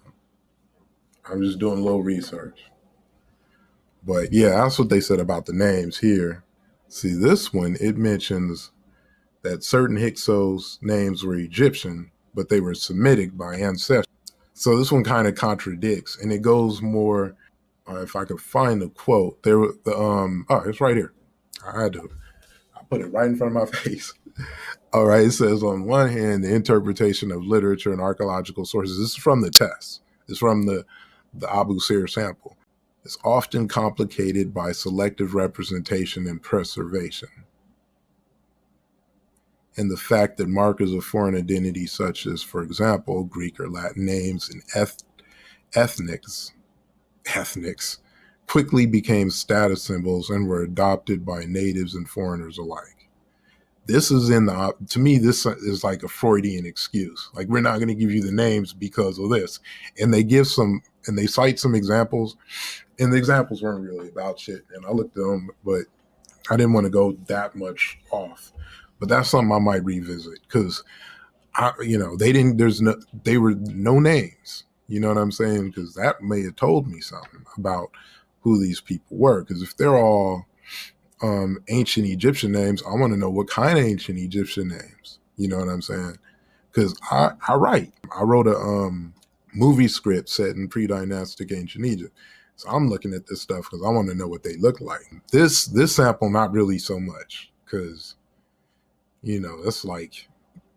Speaker 1: I'm just doing a little research. But yeah, that's what they said about the names here. See, this one, it mentions that certain Hyksos names were Egyptian, but they were Semitic by ancestry. So this one kind of contradicts, and it goes more. If I could find the quote, it's right here. I put it right in front of my face. All right, it says, on one hand, the interpretation of literature and archaeological sources. This is from the test. It's from the Abu Sir sample. It's often complicated by selective representation and preservation, and the fact that markers of foreign identity, such as, for example, Greek or Latin names and ethnics, quickly became status symbols and were adopted by natives and foreigners alike. This is to me, this is like a Freudian excuse. Like, we're not going to give you the names because of this. And they cite some examples, and the examples weren't really about shit. And I looked at them, but I didn't want to go that much off. But that's something I might revisit, because they were no names. You know what I'm saying? Because that may have told me something about who these people were. Because if they're all ancient Egyptian names, I want to know what kind of ancient Egyptian names. You know what I'm saying? Because I wrote a movie script set in pre-dynastic ancient Egypt. So I'm looking at this stuff because I want to know what they look like. This sample, not really so much, because it's like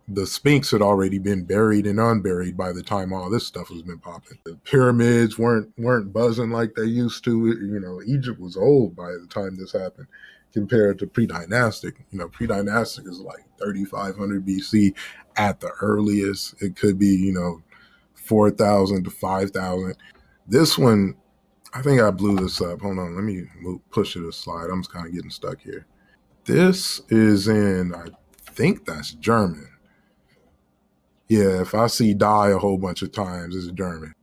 Speaker 1: the Sphinx had already been buried and unburied by the time all this stuff has been popping. The pyramids weren't buzzing like they used to. Egypt was old by the time this happened compared to pre-dynastic. Pre-dynastic is like 3,500 BC at the earliest. It could be, 4,000 to 5,000. This one, I think I blew this up. Hold on, let me push it a slide. I'm just kind of getting stuck here. This is in, I think that's German. Yeah, if I see die a whole bunch of times, it's German.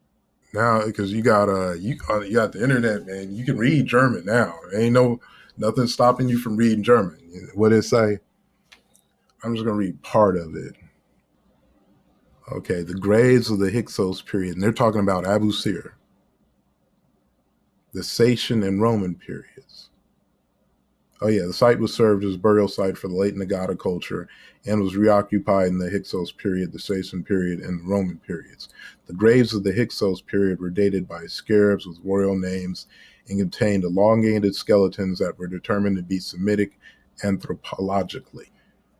Speaker 1: Now, because you got the internet, man. You can read German now. There ain't nothing stopping you from reading German. What did it say? I'm just gonna read part of it. Okay, the graves of the Hyksos period, and they're talking about Abu Sir, the Sacian and Roman periods. Oh yeah, the site was served as a burial site for the late Nagata culture and was reoccupied in the Hyksos period, the Sacian period, and the Roman periods. The graves of the Hyksos period were dated by scarabs with royal names and contained elongated skeletons that were determined to be Semitic anthropologically.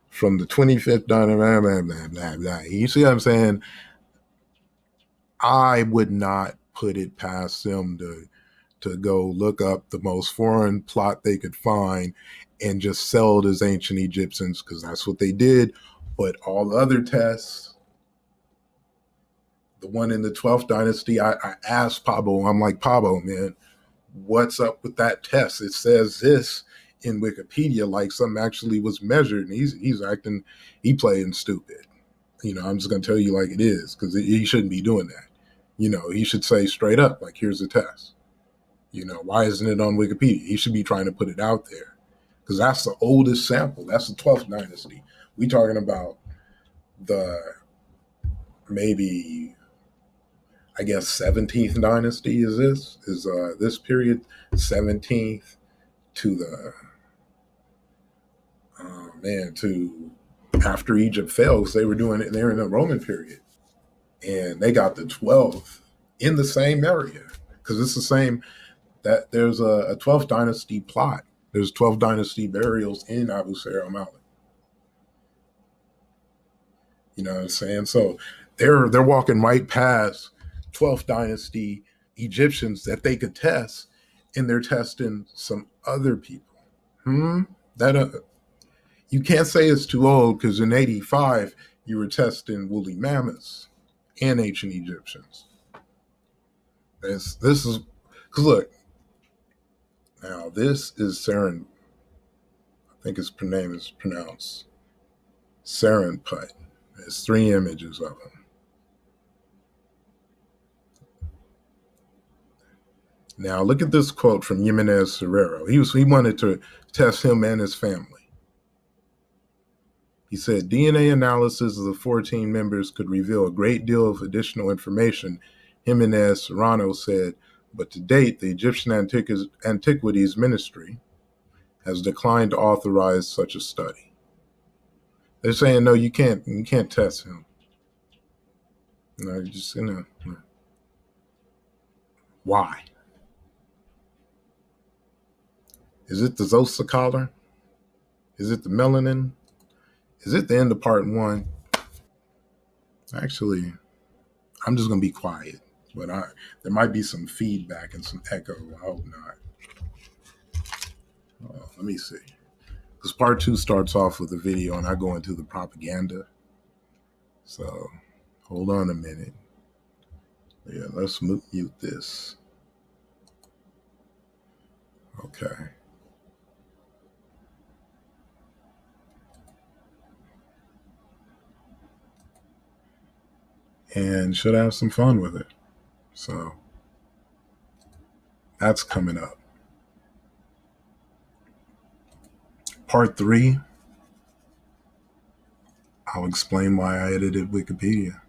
Speaker 1: From the 25th, blah, blah, blah, blah, blah. You see what I'm saying? I would not put it past them to go look up the most foreign plot they could find and just sell it as ancient Egyptians, because that's what they did. But all the other tests, the one in the 12th dynasty, I asked Pablo, I'm like, Pablo, man, what's up with that test? It says this in Wikipedia, like something actually was measured, and he's acting, he playing stupid. I'm just going to tell you like it is, because he shouldn't be doing that. He should say straight up, like, here's the test. Why isn't it on Wikipedia? He should be trying to put it out there, because that's the oldest sample. That's the 12th dynasty. We talking about the maybe, I guess, 17th dynasty is this period, 17th to to after Egypt fell, because they were doing it, they're in the Roman period, and they got the 12th in the same area, because it's the same. that there's a 12th dynasty plot. There's 12 dynasty burials in Abu Sir al-Malik. You know what I'm saying? So they're walking right past 12th dynasty Egyptians that they could test, and they're testing some other people. That you can't say it's too old, because in '85 you were testing woolly mammoths and ancient Egyptians. This is because look, now this is Saren. I think his name is pronounced Sarenput. There's 3 images of him. Now look at this quote from Jimenez Serrero. He wanted to test him and his family. He said, DNA analysis of the 14 members could reveal a great deal of additional information, Jimenez Serrano said, but to date, the Egyptian Antiquities Ministry has declined to authorize such a study. They're saying, no, you can't test him. No, you just, why? Is it the Zosa collar? Is it the melanin? Is it the end of part 1? Actually, I'm just going to be quiet, but there might be some feedback and some echo. I hope not. Let me see. Because part 2 starts off with a video and I go into the propaganda. So hold on a minute. Yeah, let's mute this. Okay. And should have some fun with it. So that's coming up. Part 3, I'll explain why I edited Wikipedia.